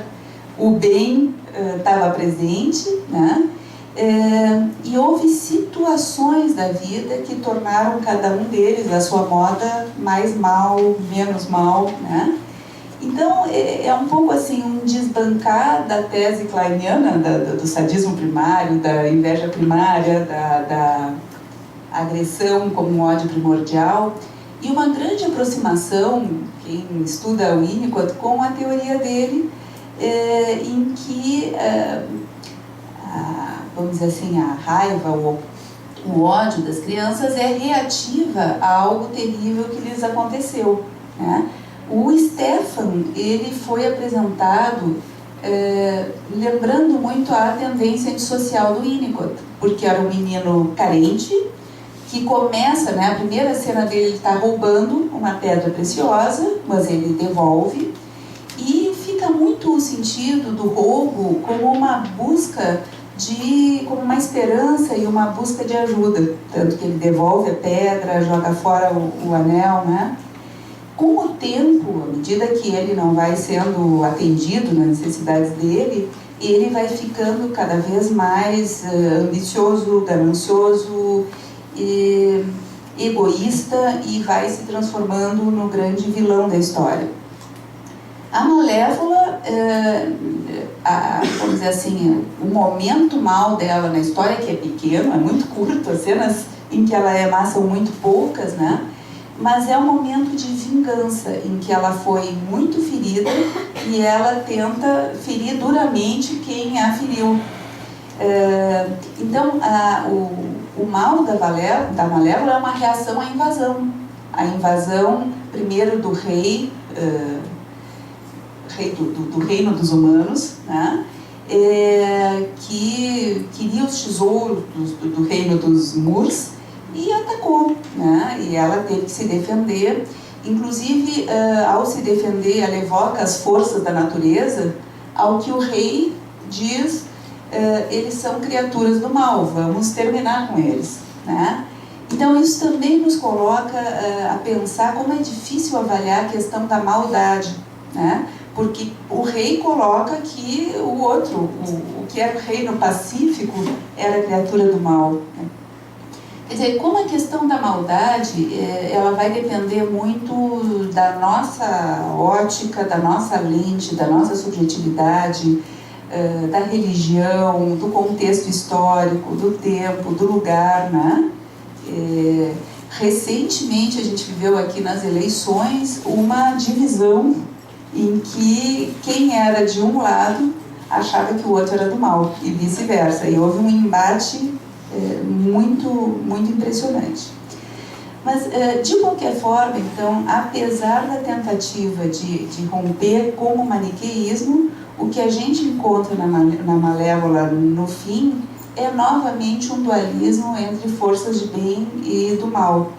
Speaker 8: O bem estava presente, né? E houve situações da vida que tornaram cada um deles, a sua moda, mais mal, menos mal, né? Então, é um pouco assim, um desbancar da tese kleiniana, do sadismo primário, da inveja primária, da agressão como um ódio primordial, e uma grande aproximação, quem estuda o Winnicott, com a teoria dele, em que, vamos dizer assim, a raiva, o ódio das crianças é reativa a algo terrível que lhes aconteceu, né? O Stefan, ele foi apresentado lembrando muito a tendência antissocial do Winnicott, porque era um menino carente, que começa, né, a primeira cena dele, ele está roubando uma pedra preciosa, mas ele devolve, e fica muito o sentido do roubo como uma busca como uma esperança e uma busca de ajuda, tanto que ele devolve a pedra, joga fora o anel, né? Com o tempo, à medida que ele não vai sendo atendido nas necessidades dele, ele vai ficando cada vez mais ambicioso, ganancioso, egoísta, e vai se transformando no grande vilão da história. A Malévola, vamos dizer assim, o momento mal dela na história, que é pequeno, é muito curto, as cenas em que ela é má são muito poucas, né? Mas é um momento de vingança, em que ela foi muito ferida e ela tenta ferir duramente quem a feriu. Então, o mal da Malévola é uma reação à invasão. A invasão, primeiro, do rei do reino dos humanos, né? Que queria os tesouros do reino dos Murs, e atacou, né? E ela teve que se defender. Inclusive, ao se defender, ela evoca as forças da natureza, ao que o rei diz, eles são criaturas do mal, vamos terminar com eles, né? Então, isso também nos coloca a pensar como é difícil avaliar a questão da maldade, né? Porque o rei coloca que o outro, o que era o reino pacífico, era a criatura do mal, né? Quer dizer, como a questão da maldade, ela vai depender muito da nossa ótica, da nossa lente, da nossa subjetividade, da religião, do contexto histórico, do tempo, do lugar, né? Recentemente a gente viveu aqui nas eleições uma divisão em que quem era de um lado achava que o outro era do mal e vice-versa, e houve um embate muito, muito impressionante. Mas, de qualquer forma, então, apesar da tentativa de romper com o maniqueísmo, o que a gente encontra na Malévola no fim é novamente um dualismo entre forças de bem e do mal.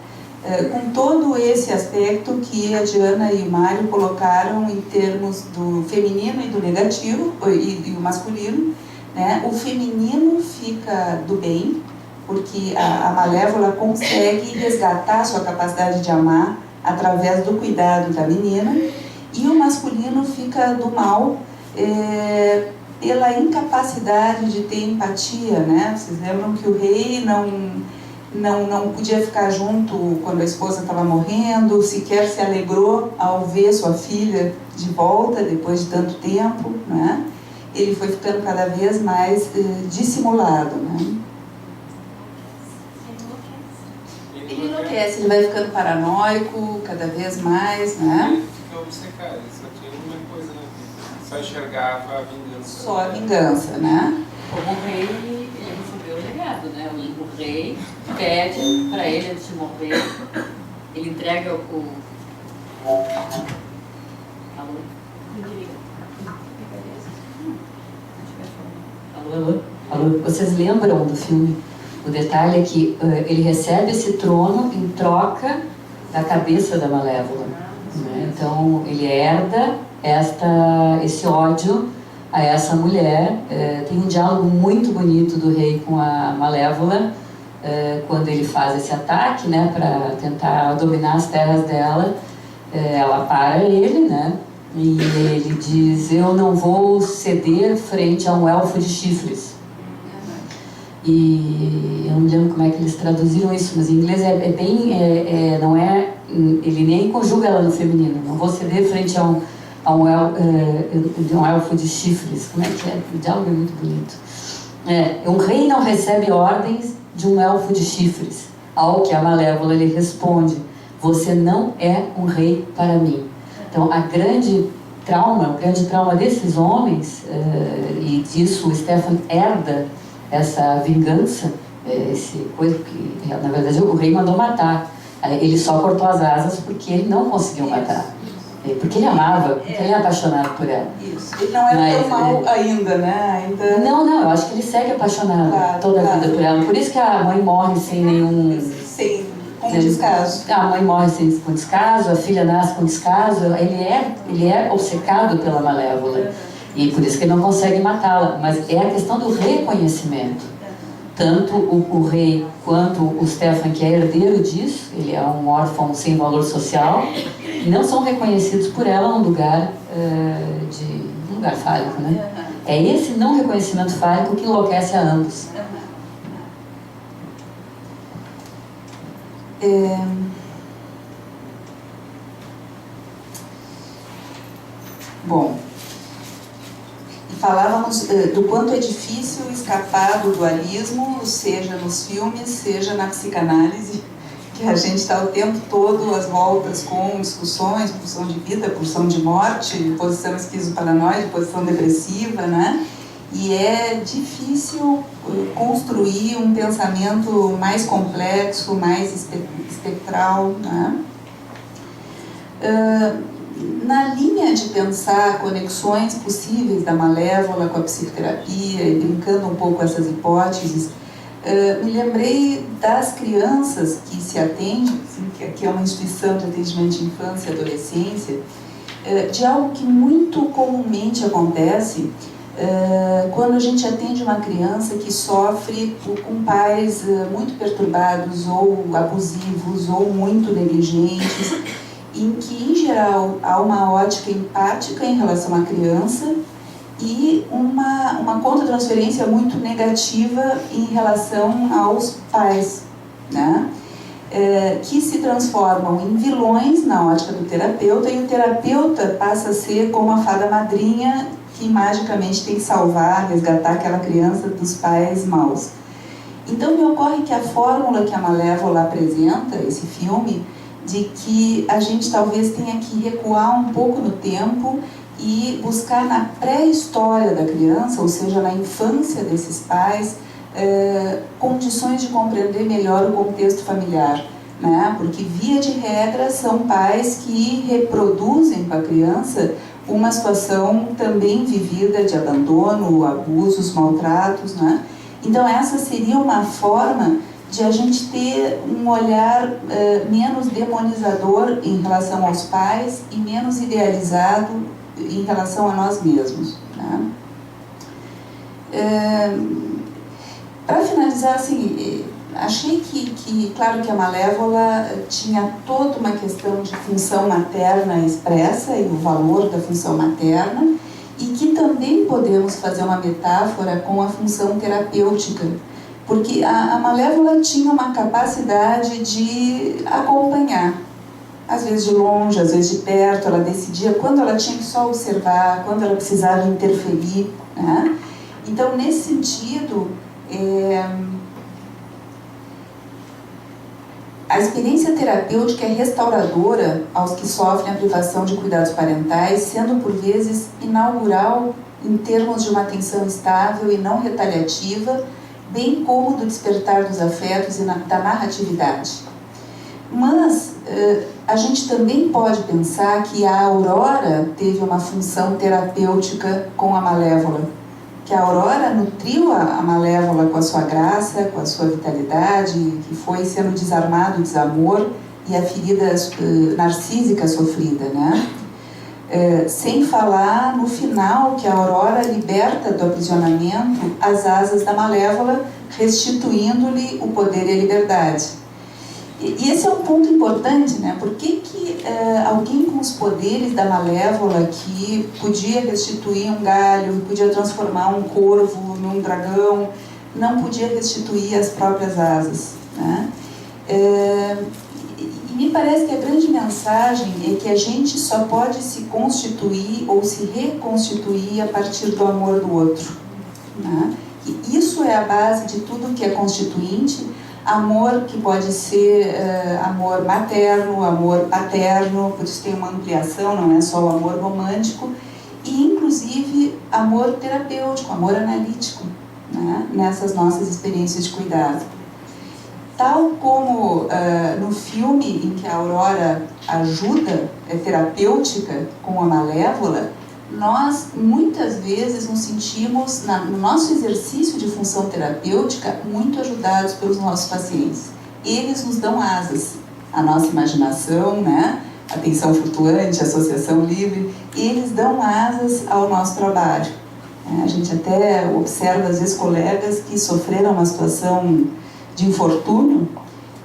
Speaker 8: Com todo esse aspecto que a Diana e o Mário colocaram em termos do feminino e do negativo, e o masculino, né? O feminino fica do bem, porque a Malévola consegue resgatar sua capacidade de amar através do cuidado da menina, e o masculino fica do mal pela incapacidade de ter empatia, né? Vocês lembram que o rei não podia ficar junto quando a esposa estava morrendo, sequer se alegrou ao ver sua filha de volta depois de tanto tempo, né? Ele foi ficando cada vez mais dissimulado, né? Ele enlouquece, ele vai ficando paranoico cada vez mais, né?
Speaker 7: Ele fica obcecado, ele só tinha uma coisa na vida, só enxergava a vingança.
Speaker 8: Só a vingança, né?
Speaker 9: Como o rei, ele recebeu o legado, né? O rei pede para ele, antes de morrer, ele entrega o... Alô? Vocês lembram do filme? O detalhe é que ele recebe esse trono em troca da cabeça da Malévola, né? Então ele herda esse ódio a essa mulher. Tem um diálogo muito bonito do rei com a Malévola quando ele faz esse ataque, né, para tentar dominar as terras dela. Ela para ele, né, e ele diz: eu não vou ceder frente a um elfo de chifres. E eu não me lembro como é que eles traduziram isso, mas em inglês não é, ele nem conjuga ela no feminino. Não vou ceder frente a um elfo de chifres. Como é que é? O diálogo é muito bonito. Um rei não recebe ordens de um elfo de chifres. Ao que a Malévola lhe responde: você não é um rei para mim. Então, o grande trauma desses homens, e disso o Stefan herda essa vingança, coisa que, na verdade, o rei mandou matar. Ele só cortou as asas porque ele não conseguiu matar. Porque ele amava, porque ele era apaixonado por ela.
Speaker 8: Isso. Ele não era tão mal ainda, né?
Speaker 9: Não, eu acho que ele segue apaixonado toda a vida por ela. Por isso que a mãe morre sem nenhum...
Speaker 8: com descaso.
Speaker 9: A mãe morre com descaso, a filha nasce com descaso. Ele é obcecado pela Malévola. E por isso que ele não consegue matá-la. Mas é a questão do reconhecimento. Tanto o rei quanto o Stefan, que é herdeiro disso, ele é um órfão sem valor social, não são reconhecidos por ela num lugar fálico, né? É esse não reconhecimento fálico que enlouquece a ambos.
Speaker 8: Bom, falávamos do quanto é difícil escapar do dualismo, seja nos filmes, seja na psicanálise, que a gente está o tempo todo às voltas com discussões, pulsão de vida, pulsão de morte, posição esquizoparanoide, posição depressiva, né? E é difícil construir um pensamento mais complexo, mais espectral, né? Na linha de pensar conexões possíveis da Malévola com a psicoterapia e brincando um pouco com essas hipóteses, me lembrei das crianças que se atendem, que é uma instituição de atendimento de infância e adolescência, de algo que muito comumente acontece quando a gente atende uma criança que sofre com pais muito perturbados ou abusivos ou muito negligentes, em que, em geral, há uma ótica empática em relação à criança e uma contra-transferência muito negativa em relação aos pais, né? Que se transformam em vilões na ótica do terapeuta, e o terapeuta passa a ser como a fada madrinha que magicamente tem que salvar, resgatar aquela criança dos pais maus. Então me ocorre que a fórmula que a Malévola apresenta, esse filme, de que a gente talvez tenha que recuar um pouco no tempo e buscar na pré-história da criança, ou seja, na infância desses pais, condições de compreender melhor o contexto familiar, né? Porque, via de regra, são pais que reproduzem com a criança uma situação também vivida de abandono, abusos, maltratos, né? Então essa seria uma forma de a gente ter um olhar menos demonizador em relação aos pais e menos idealizado em relação a nós mesmos, né? Para finalizar, assim, achei que, claro que a Malévola tinha toda uma questão de função materna expressa e o valor da função materna, e que também podemos fazer uma metáfora com a função terapêutica, porque a Malévola tinha uma capacidade de acompanhar, às vezes de longe, às vezes de perto. Ela decidia quando ela tinha que só observar, quando ela precisava interferir, né? Então, nesse sentido, a experiência terapêutica é restauradora aos que sofrem a privação de cuidados parentais, sendo por vezes inaugural em termos de uma atenção estável e não retaliativa, bem como do despertar dos afetos e da narratividade. Mas a gente também pode pensar que a Aurora teve uma função terapêutica com a Malévola, que a Aurora nutriu a Malévola com a sua graça, com a sua vitalidade, que foi sendo desarmado o desamor e a ferida narcísica sofrida, né? Sem falar no final que a Aurora liberta do aprisionamento as asas da Malévola, restituindo-lhe o poder e a liberdade. E esse é um ponto importante, né? Por que alguém com os poderes da Malévola, que podia restituir um galho, podia transformar um corvo num dragão, não podia restituir as próprias asas, né? E me parece que a grande mensagem é que a gente só pode se constituir ou se reconstituir a partir do amor do outro, né? E isso é a base de tudo que é constituinte. Amor que pode ser amor materno, amor paterno, por isso tem uma ampliação, não é só o amor romântico, e inclusive amor terapêutico, amor analítico, né, nessas nossas experiências de cuidado. Tal como no filme em que a Aurora ajuda, é terapêutica com a Malévola, nós muitas vezes nos sentimos, no nosso exercício de função terapêutica, muito ajudados pelos nossos pacientes. Eles nos dão asas, a nossa imaginação, né? Atenção flutuante, associação livre, eles dão asas ao nosso trabalho. A gente até observa, às vezes, colegas que sofreram uma situação de infortúnio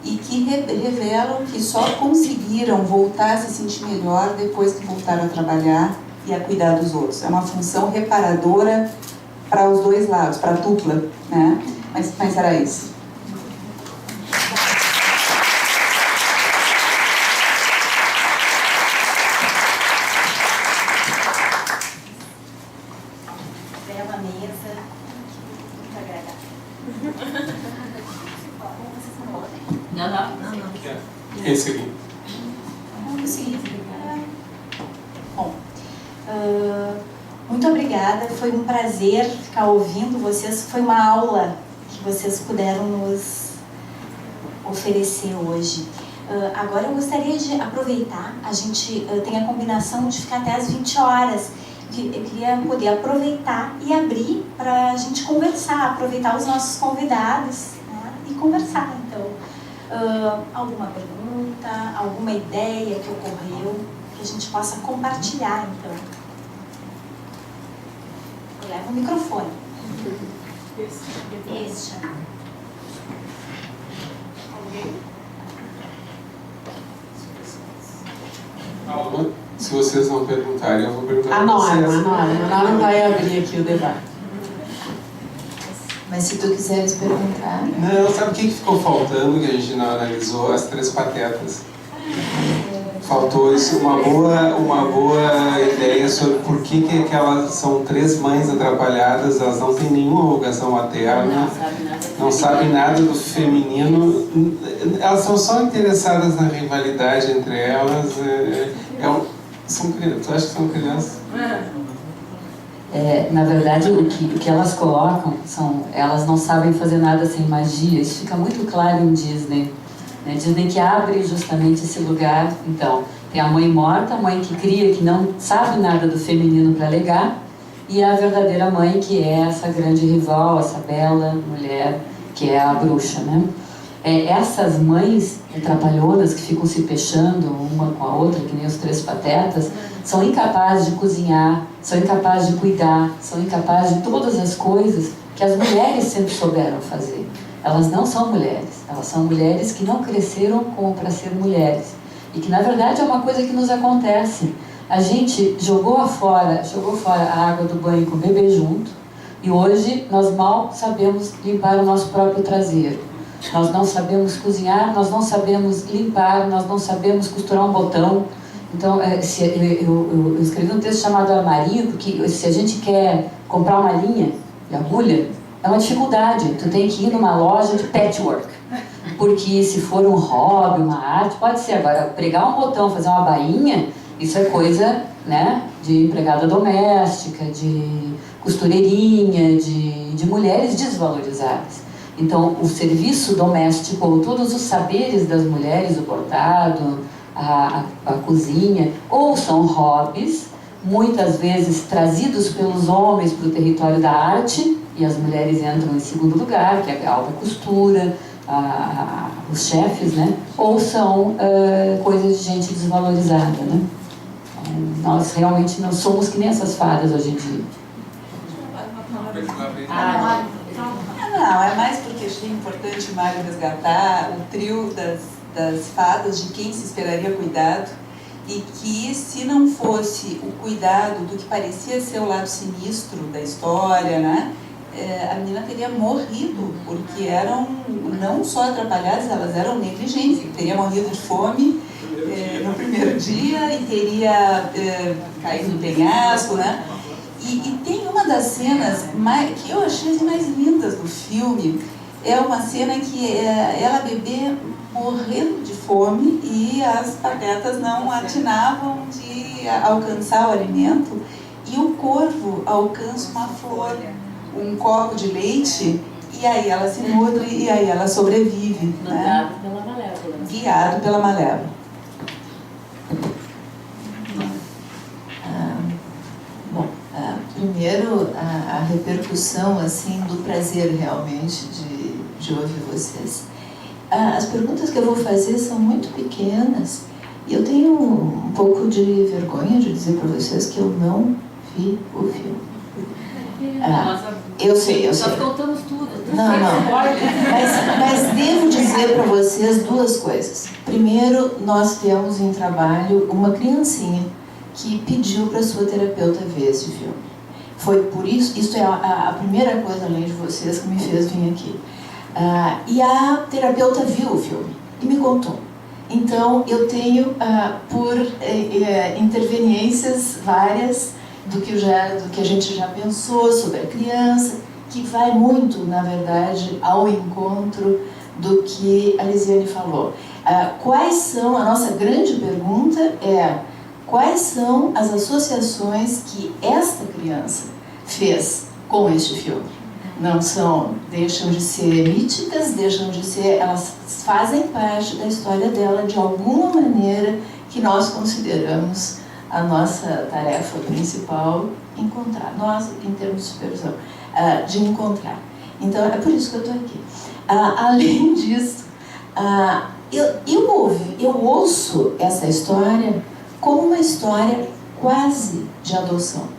Speaker 8: e que revelam que só conseguiram voltar a se sentir melhor depois que voltaram a trabalhar e a cuidar dos outros. É uma função reparadora para os dois lados, para a dupla, né? Mas era isso.
Speaker 1: Bela mesa. Muito agradável. Não.
Speaker 7: Esse aqui.
Speaker 1: Bom, muito obrigada, foi um prazer ficar ouvindo vocês, foi uma aula que vocês puderam nos oferecer hoje. Agora eu gostaria de aproveitar, a gente tem a combinação de ficar até às 20 horas, eu queria poder aproveitar e abrir para a gente conversar, aproveitar os nossos convidados, né, e conversar. Então, alguma pergunta, alguma ideia que ocorreu, que a gente possa compartilhar, então. Eu levo o microfone. Este.
Speaker 7: Alma, se vocês não perguntarem, eu vou perguntar
Speaker 10: A
Speaker 7: para vocês.
Speaker 10: Nora vai abrir aqui o debate.
Speaker 11: Mas se tu quiseres perguntar...
Speaker 7: Não, sabe o que ficou faltando, que a gente não analisou? As três patetas. Faltou isso, uma boa ideia sobre por que aquelas são três mães atrapalhadas, elas não têm nenhuma vocação materna, não sabem nada do feminino, elas estão só interessadas na rivalidade entre elas. São crianças, tu acha que são crianças?
Speaker 9: Na verdade, o que elas colocam elas não sabem fazer nada sem magia. Isso fica muito claro em Disney. Disney que abre justamente esse lugar. Então, tem a mãe morta, a mãe que cria, que não sabe nada do feminino para legar, e a verdadeira mãe, que é essa grande rival, essa bela mulher, que é a bruxa, né? Essas mães trapalhonas que ficam se peixando uma com a outra, que nem os três patetas, são incapazes de cozinhar, são incapazes de cuidar, são incapazes de todas as coisas que as mulheres sempre souberam fazer. Elas não são mulheres, elas são mulheres que não cresceram como para ser mulheres. E que na verdade é uma coisa que nos acontece. A gente jogou fora a água do banho com o bebê junto, e hoje nós mal sabemos limpar o nosso próprio traseiro. Nós não sabemos cozinhar, nós não sabemos limpar, nós não sabemos costurar um botão. Então, eu escrevi um texto chamado Armarinho, porque se a gente quer comprar uma linha de agulha, é uma dificuldade. Tu tem que ir numa loja de patchwork. Porque se for um hobby, uma arte, pode ser. Agora, pregar um botão, fazer uma bainha, isso é coisa, né, de empregada doméstica, de costureirinha, de mulheres desvalorizadas. Então, o serviço doméstico, ou todos os saberes das mulheres, o bordado, a cozinha, ou são hobbies, muitas vezes trazidos pelos homens para o território da arte, e as mulheres entram em segundo lugar, que é a alta costura, os chefes, né? Ou são coisas de gente desvalorizada, né? Nós realmente não somos que nem essas fadas hoje em dia.
Speaker 8: Não, é mais porque achei importante o Mário resgatar o trio das fadas de quem se esperaria cuidado, e que se não fosse o cuidado do que parecia ser o lado sinistro da história, né, a menina teria morrido, porque eram não só atrapalhadas, elas eram negligentes, teria morrido de fome no primeiro dia e teria caído no penhasco, né? E tem uma das cenas que eu achei as mais lindas do filme, é uma cena que ela bebê morrendo de fome e as patetas não atinavam de alcançar o alimento, e o corvo alcança uma flor, um copo de leite, e aí ela se nutre e aí ela sobrevive, né?
Speaker 9: Pela Malévola.
Speaker 8: Guiado pela Malévola.
Speaker 11: Primeiro, a repercussão assim, do prazer realmente de ouvir vocês. As perguntas que eu vou fazer são muito pequenas e eu tenho um pouco de vergonha de dizer para vocês que eu não vi o filme. Eu sei.
Speaker 9: Nós contamos tudo.
Speaker 11: Não. Mas devo dizer para vocês duas coisas. Primeiro, nós temos em trabalho uma criancinha que pediu para sua terapeuta ver esse filme. Foi por isso é a primeira coisa, além de vocês, que me fez vir aqui. E a terapeuta viu o filme e me contou. Então, eu tenho, por interveniências várias do que a gente já pensou sobre a criança, que vai muito, na verdade, ao encontro do que a Lisiane falou. Quais são, a nossa grande pergunta é: quais são as associações que esta criança fez com este filme? Não são, deixam de ser míticas, deixam de ser, elas fazem parte da história dela de alguma maneira que nós consideramos a nossa tarefa principal encontrar, nós em termos de supervisão, de encontrar. Então é por isso que eu estou aqui. Além disso, eu ouço essa história como uma história quase de adoção.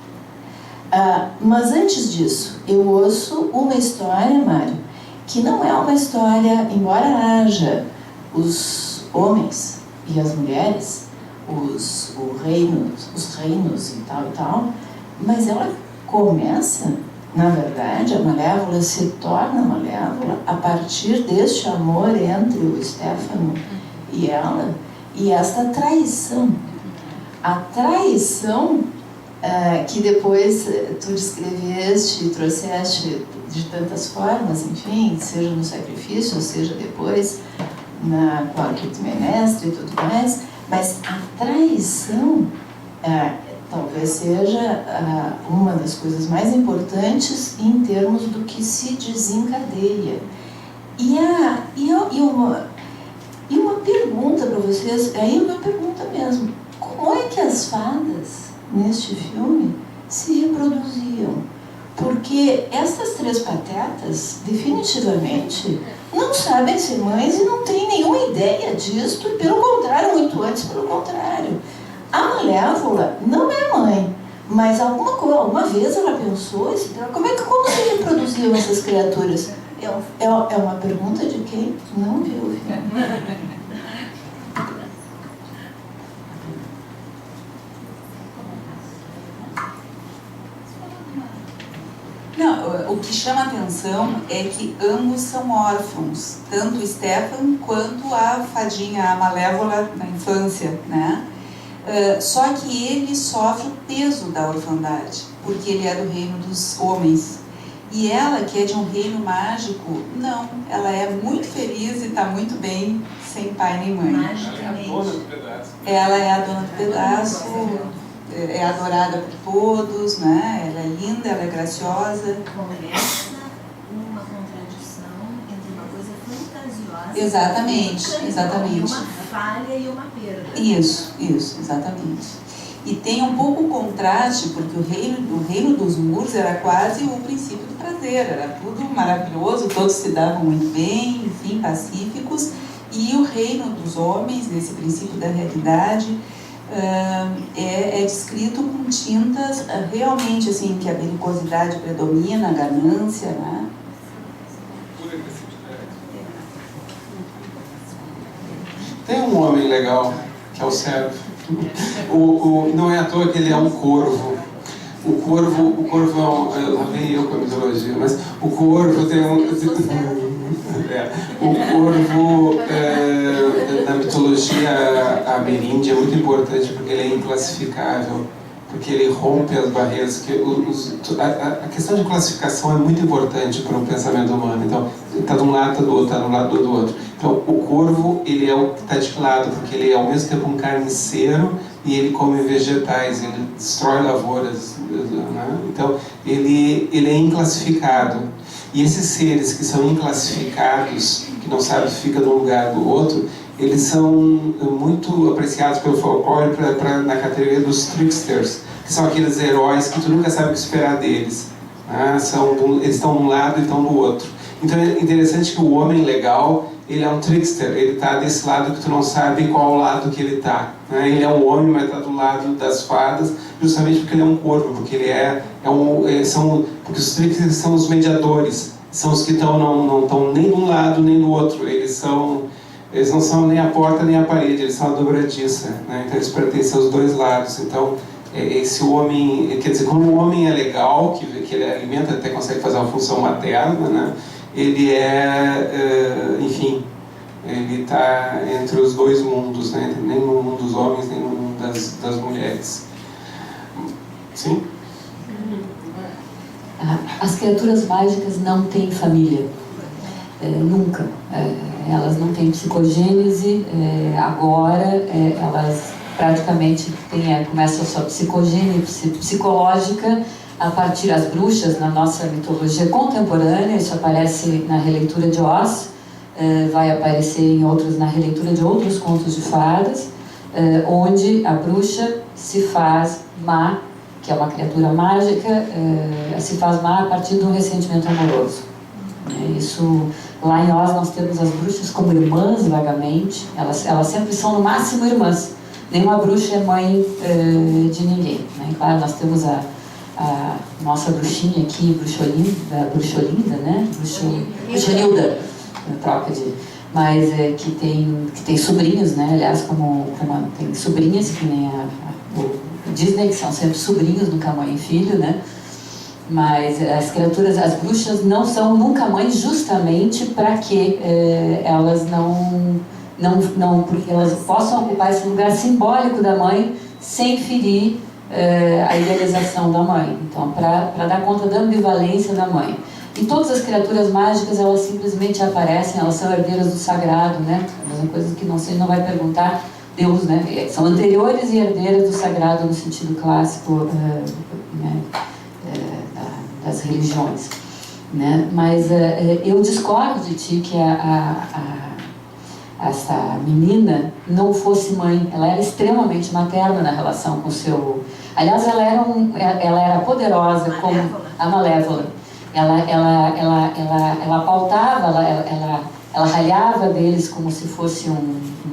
Speaker 11: Mas antes disso, eu ouço uma história, Mário, que não é uma história, embora haja os homens e as mulheres, os reinos e tal, mas ela começa, na verdade, a Malévola se torna Malévola a partir deste amor entre o Stefano e ela, e esta traição. A traição que depois tu descreveste e trouxeste de tantas formas, enfim, seja no sacrifício, seja depois com a Clitemnestra e tudo mais, mas a traição talvez seja uma das coisas mais importantes em termos do que se desencadeia. E uma pergunta para vocês, aí é uma pergunta mesmo: como é que as fadas neste filme se reproduziam. Porque essas 3 patetas, definitivamente, não sabem ser mães e não têm nenhuma ideia disto, e pelo contrário, muito antes, pelo contrário. A Malévola não é mãe, mas alguma vez ela pensou, como se reproduziam essas criaturas? É uma pergunta de quem não viu o filme.
Speaker 8: Não, o que chama atenção é que ambos são órfãos, tanto o Stefan quanto a fadinha, a Malévola na infância, né? Só que ele sofre o peso da orfandade, porque ele é do reino dos homens. E ela, que é de um reino mágico, não, ela é muito feliz e está muito bem sem pai nem mãe.
Speaker 7: Magicamente. Ela é a dona do pedaço.
Speaker 8: Ela é a dona do pedaço, é adorada por todos, né? Ela é linda, ela é graciosa.
Speaker 12: Começa uma contradição entre uma coisa fantasiosa
Speaker 8: Exatamente.
Speaker 12: e uma falha e uma perda.
Speaker 8: Isso, exatamente. E tem um pouco o contraste, porque o reino dos Moors era quase o princípio do prazer, era tudo maravilhoso, todos se davam muito bem, enfim, pacíficos, e o reino dos homens, nesse princípio da realidade, é descrito com tintas realmente assim, que a belicosidade predomina, a ganância, né?
Speaker 7: Tem um homem legal, que é o Servo. Não é à toa que ele é um corvo. O corvo é um... Lá vem eu com a mitologia, mas o corvo tem um... O corvo, na mitologia ameríndia, é muito importante porque ele é inclassificável, porque ele rompe as barreiras. A questão de classificação é muito importante para o pensamento humano. Então, está de um lado, está do outro, está de um lado, do outro. Então, o corvo, ele é o que está de lado, porque ele é ao mesmo tempo um carniceiro e ele come vegetais, ele destrói lavouras, né? Então, ele é inclassificado. E esses seres que são inclassificados, que não sabem se fica de um lugar do outro, eles são muito apreciados pelo folclore na categoria dos tricksters, que são aqueles heróis que tu nunca sabe o que esperar deles. Né? Eles estão de um lado e estão do outro. Então é interessante que o homem legal, ele é um trickster, ele está desse lado que tu não sabe qual lado que ele está. Né? Ele é um homem, mas está do lado das fadas, justamente porque ele é um corvo, porque ele porque os tricksters são os mediadores, são os que não estão nem de um lado nem do outro, eles não são nem a porta nem a parede, eles são a dobradiça, né? Então eles pertencem aos dois lados. Então esse homem, quer dizer, como o homem é legal, que ele alimenta, até consegue fazer uma função materna, né? Ele enfim, ele está entre os dois mundos, né? Nem no mundo dos homens, nem no mundo das mulheres. Sim?
Speaker 9: As criaturas mágicas não têm família, nunca. Elas não têm psicogênese, agora elas praticamente começam a sua psicogênese psicológica a partir das bruxas na nossa mitologia contemporânea. Isso aparece na releitura de Oz, vai aparecer na releitura de outros contos de fadas, onde a bruxa se faz má, que é uma criatura mágica, se faz má a partir de um ressentimento amoroso. Isso, lá em Oz nós temos as bruxas como irmãs, vagamente, elas sempre são no máximo irmãs. Nenhuma bruxa é mãe de ninguém, né? Claro, nós temos a nossa bruxinha aqui, Bruxolinda, né? Bruxonilda, troca de... Mas que tem sobrinhos, né? Aliás, tem sobrinhas, que nem o Disney, que são sempre sobrinhos, nunca mãe e filho, né? Mas as criaturas, as bruxas não são nunca mães, justamente para que elas porque elas possam ocupar esse lugar simbólico da mãe sem ferir a idealização da mãe. Então, para dar conta da ambivalência da mãe. E todas as criaturas mágicas, elas simplesmente aparecem, elas são herdeiras do sagrado, né? A mesma coisa que você não vai perguntar Deus, né? São anteriores e herdeiras do sagrado no sentido clássico, né? Das religiões, né? Mas eu discordo de ti que essa menina não fosse mãe. Ela era extremamente materna na relação com o seu... Aliás, ela era poderosa como a Malévola. Ela pautava, ela ralhava deles como se fosse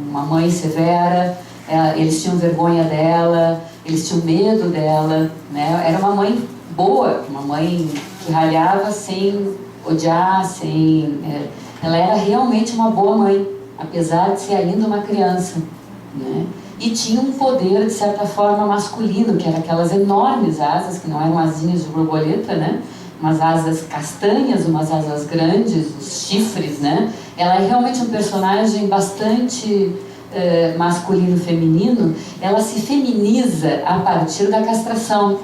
Speaker 9: uma mãe severa. Eles tinham vergonha dela, eles tinham medo dela, né? Era uma mãe boa, uma mãe que ralhava sem odiar, ela era realmente uma boa mãe, apesar de ser ainda uma criança, né? E tinha um poder, de certa forma, masculino, que eram aquelas enormes asas, que não eram asinhas de borboleta, né? Umas asas castanhas, umas asas grandes, os chifres, né? Ela é realmente um personagem bastante masculino e feminino. Ela se feminiza a partir da castração,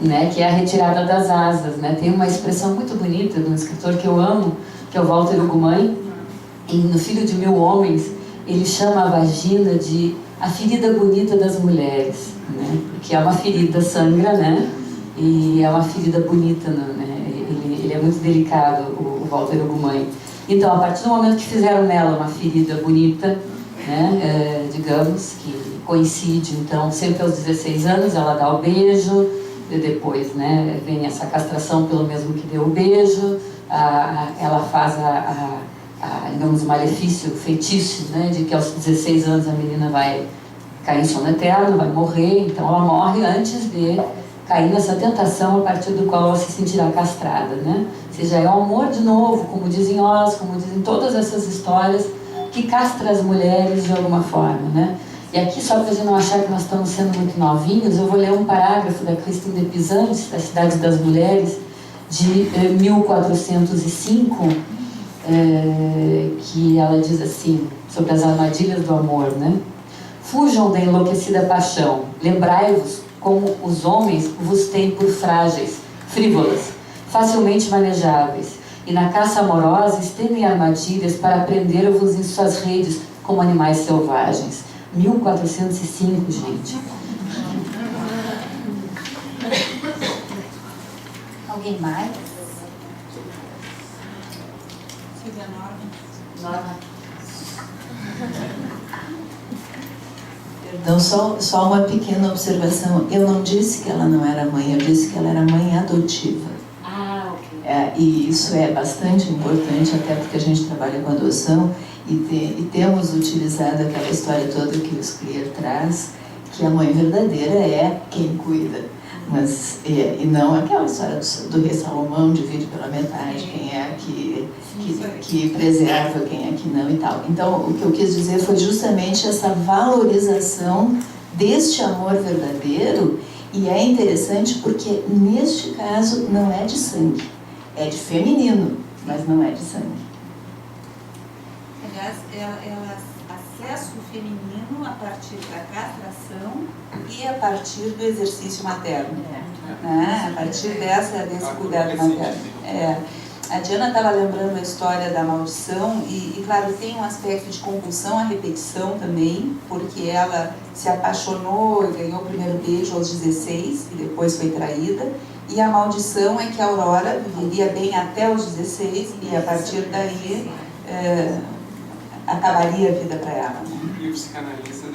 Speaker 9: né? Que é a retirada das asas, né? Tem uma expressão muito bonita de um escritor que eu amo, que é o Walter Ugumãe, e no Filho de Mil Homens, ele chama a vagina de a ferida bonita das mulheres, né? Porque é uma ferida, sangra, né? E é uma ferida bonita, né? Ele é muito delicado, o Walter Ugumãe. Então, a partir do momento que fizeram nela uma ferida bonita, né? Digamos, que coincide, então, sempre aos 16 anos, ela dá o beijo, e depois, né, vem essa castração pelo mesmo que deu o beijo, ela faz digamos, o malefício, o feitiço, né, de que aos 16 anos a menina vai cair em sono eterno, vai morrer. Então ela morre antes de cair nessa tentação a partir do qual ela se sentirá castrada, né? Ou seja, é o amor de novo, como dizem Oz, como dizem todas essas histórias, que castra as mulheres de alguma forma, né? E aqui, só para a gente não achar que nós estamos sendo muito novinhos, eu vou ler um parágrafo da Christine de Pizantes, da Cidade das Mulheres, de 1405, que ela diz assim, sobre as armadilhas do amor, né? Fujam da enlouquecida paixão, lembrai-vos como os homens vos têm por frágeis, frívolas, facilmente manejáveis, e na caça amorosa estendem armadilhas para prender-vos em suas redes como animais selvagens. 1405, gente.
Speaker 1: Alguém mais?
Speaker 4: Silvia
Speaker 1: Norma.
Speaker 11: Perdão, só uma pequena observação. Eu não disse que ela não era mãe, eu disse que ela era mãe adotiva.
Speaker 1: Ah, ok.
Speaker 11: E isso é bastante importante, até porque a gente trabalha com adoção e temos utilizado aquela história toda que o Scliar traz, que a mãe verdadeira é quem cuida. Mas, e não aquela história do rei Salomão, divide pela metade, quem é que preserva, quem é que não e tal. Então, o que eu quis dizer foi justamente essa valorização deste amor verdadeiro, e é interessante porque, neste caso, não é de sangue, é de feminino, mas não é de sangue.
Speaker 4: Aliás, ela acessa o feminino a partir da castração
Speaker 8: e a partir do exercício materno, né? A partir desse cuidado materno. A Diana estava lembrando a história da maldição e, claro, tem um aspecto de compulsão à repetição também, porque ela se apaixonou e ganhou o primeiro beijo aos 16 e depois foi traída, e a maldição é que a Aurora viveria bem até os 16 e a partir daí acabaria a vida para ela, né?
Speaker 7: E o psicanalista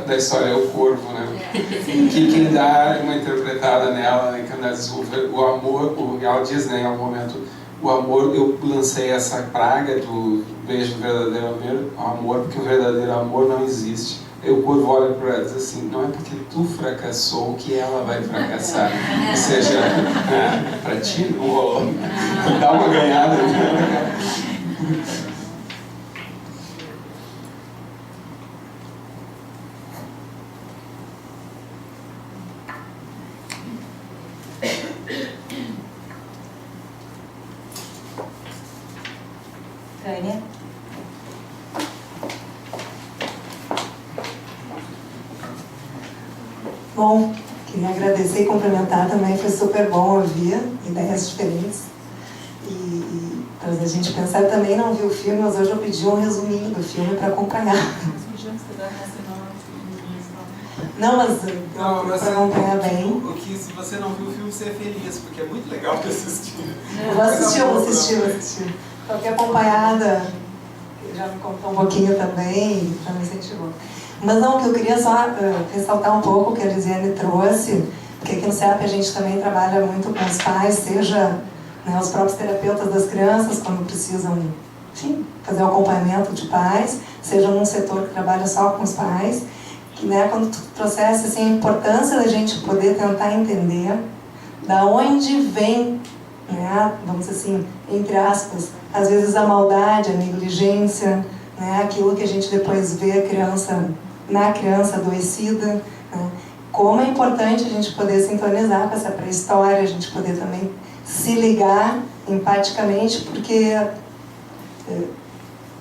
Speaker 7: da história é o Corvo, né? Que quem dá uma interpretada nela, né, que ela diz, o amor, ela diz, né, em algum momento, o amor, eu lancei essa praga do beijo do verdadeiro amor, porque o verdadeiro amor não existe. Aí o Corvo olha para ela e diz assim, não é porque tu fracassou que ela vai fracassar. Ou seja, para ti não rolou. Dá uma ganhada.
Speaker 1: Tânia?
Speaker 13: Bom, queria agradecer e cumprimentar também, foi super bom ouvir ideias diferentes e fazer a gente pensar. Eu também não vi o filme, mas hoje eu pedi um resuminho do filme para acompanhar. Não, mas para acompanhar bem.
Speaker 7: Se você não viu o filme, você é feliz, porque é muito legal de assistir.
Speaker 13: Eu vou assistir. Estou aqui acompanhada. já me contou um pouquinho também, já me incentivou. Mas não, que eu queria só ressaltar um pouco o que a Lisiane trouxe, porque aqui no CEAP a gente também trabalha muito com os pais, seja, né, os próprios terapeutas das crianças, quando precisam, enfim, fazer o acompanhamento de pais, seja num setor que trabalha só com os pais, que, né, quando tu trouxesse assim, a importância da gente poder tentar entender da onde vem, né, vamos dizer assim, entre aspas, às vezes a maldade, a negligência, né, aquilo que a gente depois vê a criança, na criança adoecida, né, como é importante a gente poder sintonizar com essa pré-história, a gente poder também se ligar empaticamente, porque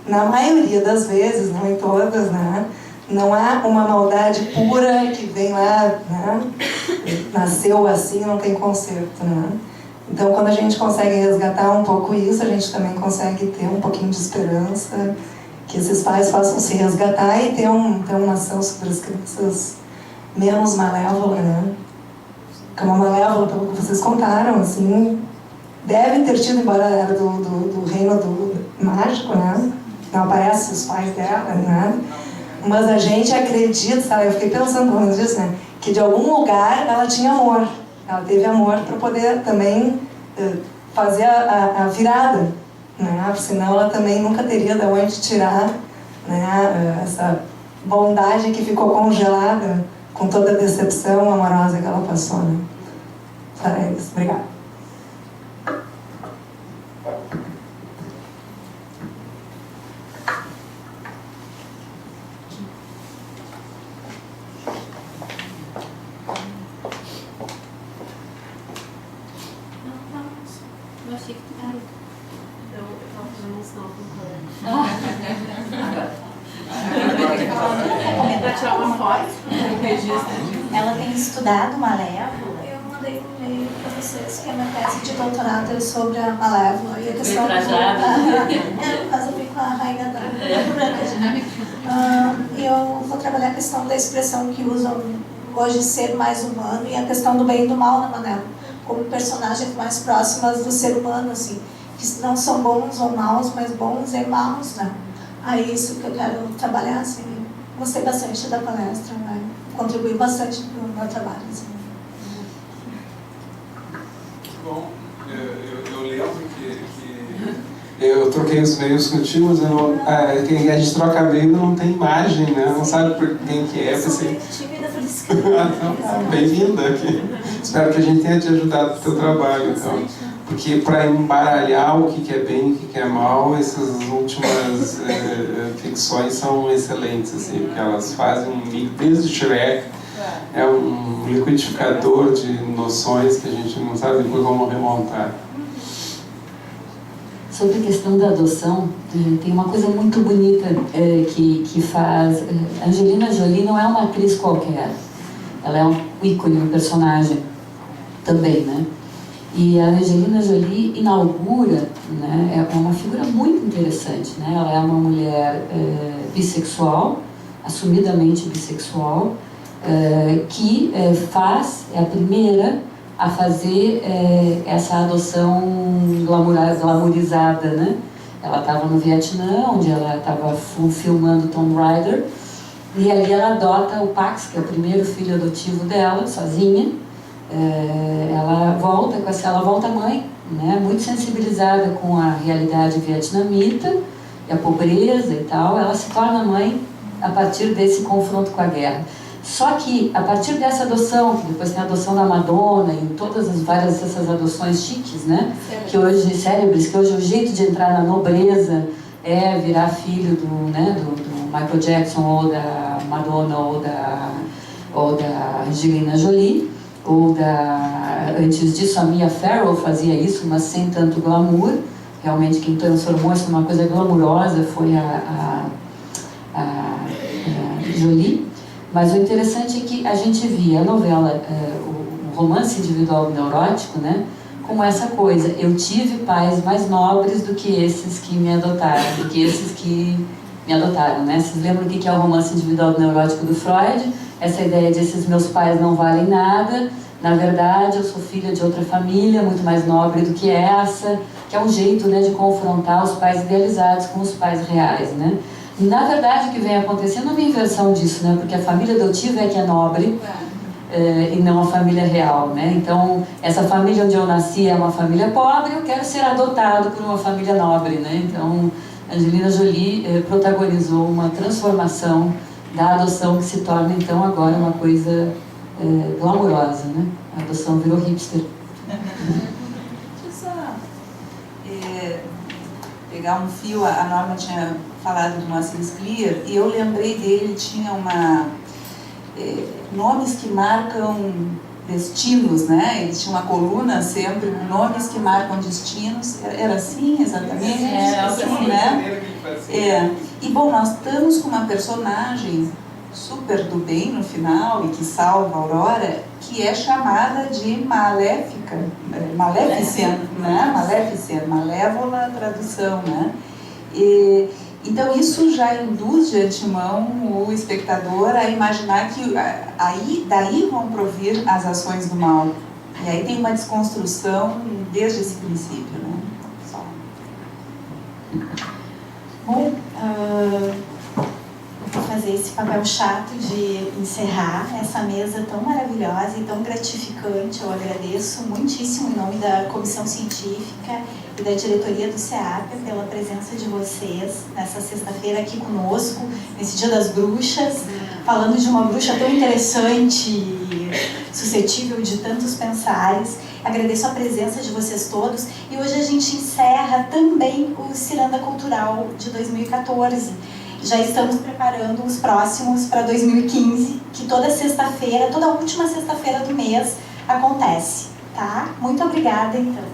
Speaker 13: na maioria das vezes, não em todas, né, não há uma maldade pura que vem lá, né, nasceu assim, não tem conserto, né? Então, quando a gente consegue resgatar um pouco isso, a gente também consegue ter um pouquinho de esperança, que esses pais possam se resgatar e ter uma ação sobre as crianças menos malévola, né? Como a malévola, pelo que vocês contaram, assim, deve ter tido, embora era do reino do mágico, né? Não aparece os pais dela, né? Mas a gente acredita, sabe? Eu fiquei pensando quando disso, né? Que de algum lugar ela tinha amor. Ela teve amor para poder também fazer a virada, né? Senão ela também nunca teria de onde tirar, né, essa bondade que ficou congelada com toda a decepção amorosa que ela passou, né? É isso. Obrigada.
Speaker 14: Eu achei que tu era. Eu tava fazendo um sinal com o pra tirar uma foto, um registro.
Speaker 1: Ela tem estudado Malévola?
Speaker 15: Eu mandei um e-mail para vocês, que é minha tese de doutorado sobre a Malévola. E a questão no caso eu vim com a rainha da branca. E eu vou trabalhar a questão da expressão que usam hoje, ser mais humano, e a questão do bem e do mal na Malévola, como personagens mais próximas do ser humano, assim, que não são bons ou maus, mas bons e maus, né? Aí isso que eu quero trabalhar, assim. Gostei bastante da palestra, né? Contribuiu bastante para o meu trabalho, assim.
Speaker 7: Bom, eu lembro que eu troquei os e-mails contigo, mas a gente troca e-mail não tem imagem, né? Não sabe por quem que é.
Speaker 15: Eu sou muito tímida, por isso que
Speaker 7: bem-vinda aqui. Espero que a gente tenha te ajudado no teu trabalho, então. Porque para embaralhar o que é bem e o que é mal, essas últimas ficções são excelentes, assim, porque elas fazem, desde Shrek, é um liquidificador de noções que a gente não sabe depois como remontar.
Speaker 9: Sobre a questão da adoção, tem uma coisa muito bonita que faz... Angelina Jolie não é uma atriz qualquer, ela é um ícone, um personagem também, né? E a Angelina Jolie inaugura, né, é uma figura muito interessante, né? Ela é uma mulher bissexual, assumidamente bissexual, que é a primeira a fazer essa adoção glamourizada, né? Ela estava no Vietnã, onde ela estava filmando Tomb Raider, e ali ela adota o Pax, que é o primeiro filho adotivo dela, sozinha. Ela volta mãe, né? Muito sensibilizada com a realidade vietnamita e a pobreza e tal. Ela se torna mãe a partir desse confronto com a guerra. Só que, a partir dessa adoção, que depois tem a adoção da Madonna e todas as várias essas adoções chiques, né? Que hoje, que hoje o jeito de entrar na nobreza é virar filho do Michael Jackson, ou da Madonna, ou da Angelina Jolie, antes disso a Mia Farrow fazia isso, mas sem tanto glamour. Realmente quem transformou isso numa coisa glamurosa foi a Jolie. Mas o interessante é que a gente via a novela, o romance individual neurótico, né, como essa coisa. Eu tive pais mais nobres do que esses que me adotaram, né? Vocês lembram o que é o romance individual neurótico do Freud? Essa ideia de esses meus pais não valem nada, Na verdade, eu sou filha de outra família, muito mais nobre do que essa, que é um jeito, né, de confrontar os pais idealizados com os pais reais, né? Na verdade, o que vem acontecendo é uma inversão disso, né? Porque a família adotiva é que é nobre, e não a família real, né? Então, essa família onde eu nasci é uma família pobre, eu quero ser adotado por uma família nobre, né? Então, Angelina Jolie protagonizou uma transformação da adoção que se torna, então, agora uma coisa glamourosa, né? A adoção virou hipster.
Speaker 8: Deixa eu só pegar um fio. A Norma tinha falado do Moacir Scliar e eu lembrei dele, tinha nomes que marcam destinos, né? Ele tinha uma coluna sempre, nomes que marcam destinos. Era assim, exatamente?
Speaker 11: Era
Speaker 8: assim, né? E bom, nós estamos com uma personagem super do bem no final e que salva a Aurora, que é chamada de Maléfica, Maleficent, né? Maleficent, malévola tradução, né? Então isso já induz de antemão o espectador a imaginar que daí vão provir as ações do mal. E aí tem uma desconstrução desde esse princípio, né? Só.
Speaker 1: Bom, vou fazer esse papel chato de encerrar essa mesa tão maravilhosa e tão gratificante. Eu agradeço muitíssimo em nome da Comissão Científica e da diretoria do SEAPA pela presença de vocês nessa sexta-feira aqui conosco, nesse Dia das Bruxas, falando de uma bruxa tão interessante, suscetível de tantos pensares. Agradeço a presença de vocês todos e hoje a gente encerra também o Ciranda Cultural de 2014. Já estamos preparando os próximos para 2015, que toda sexta-feira, toda última sexta-feira do mês acontece, tá? Muito obrigada, então.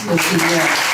Speaker 9: Eu queria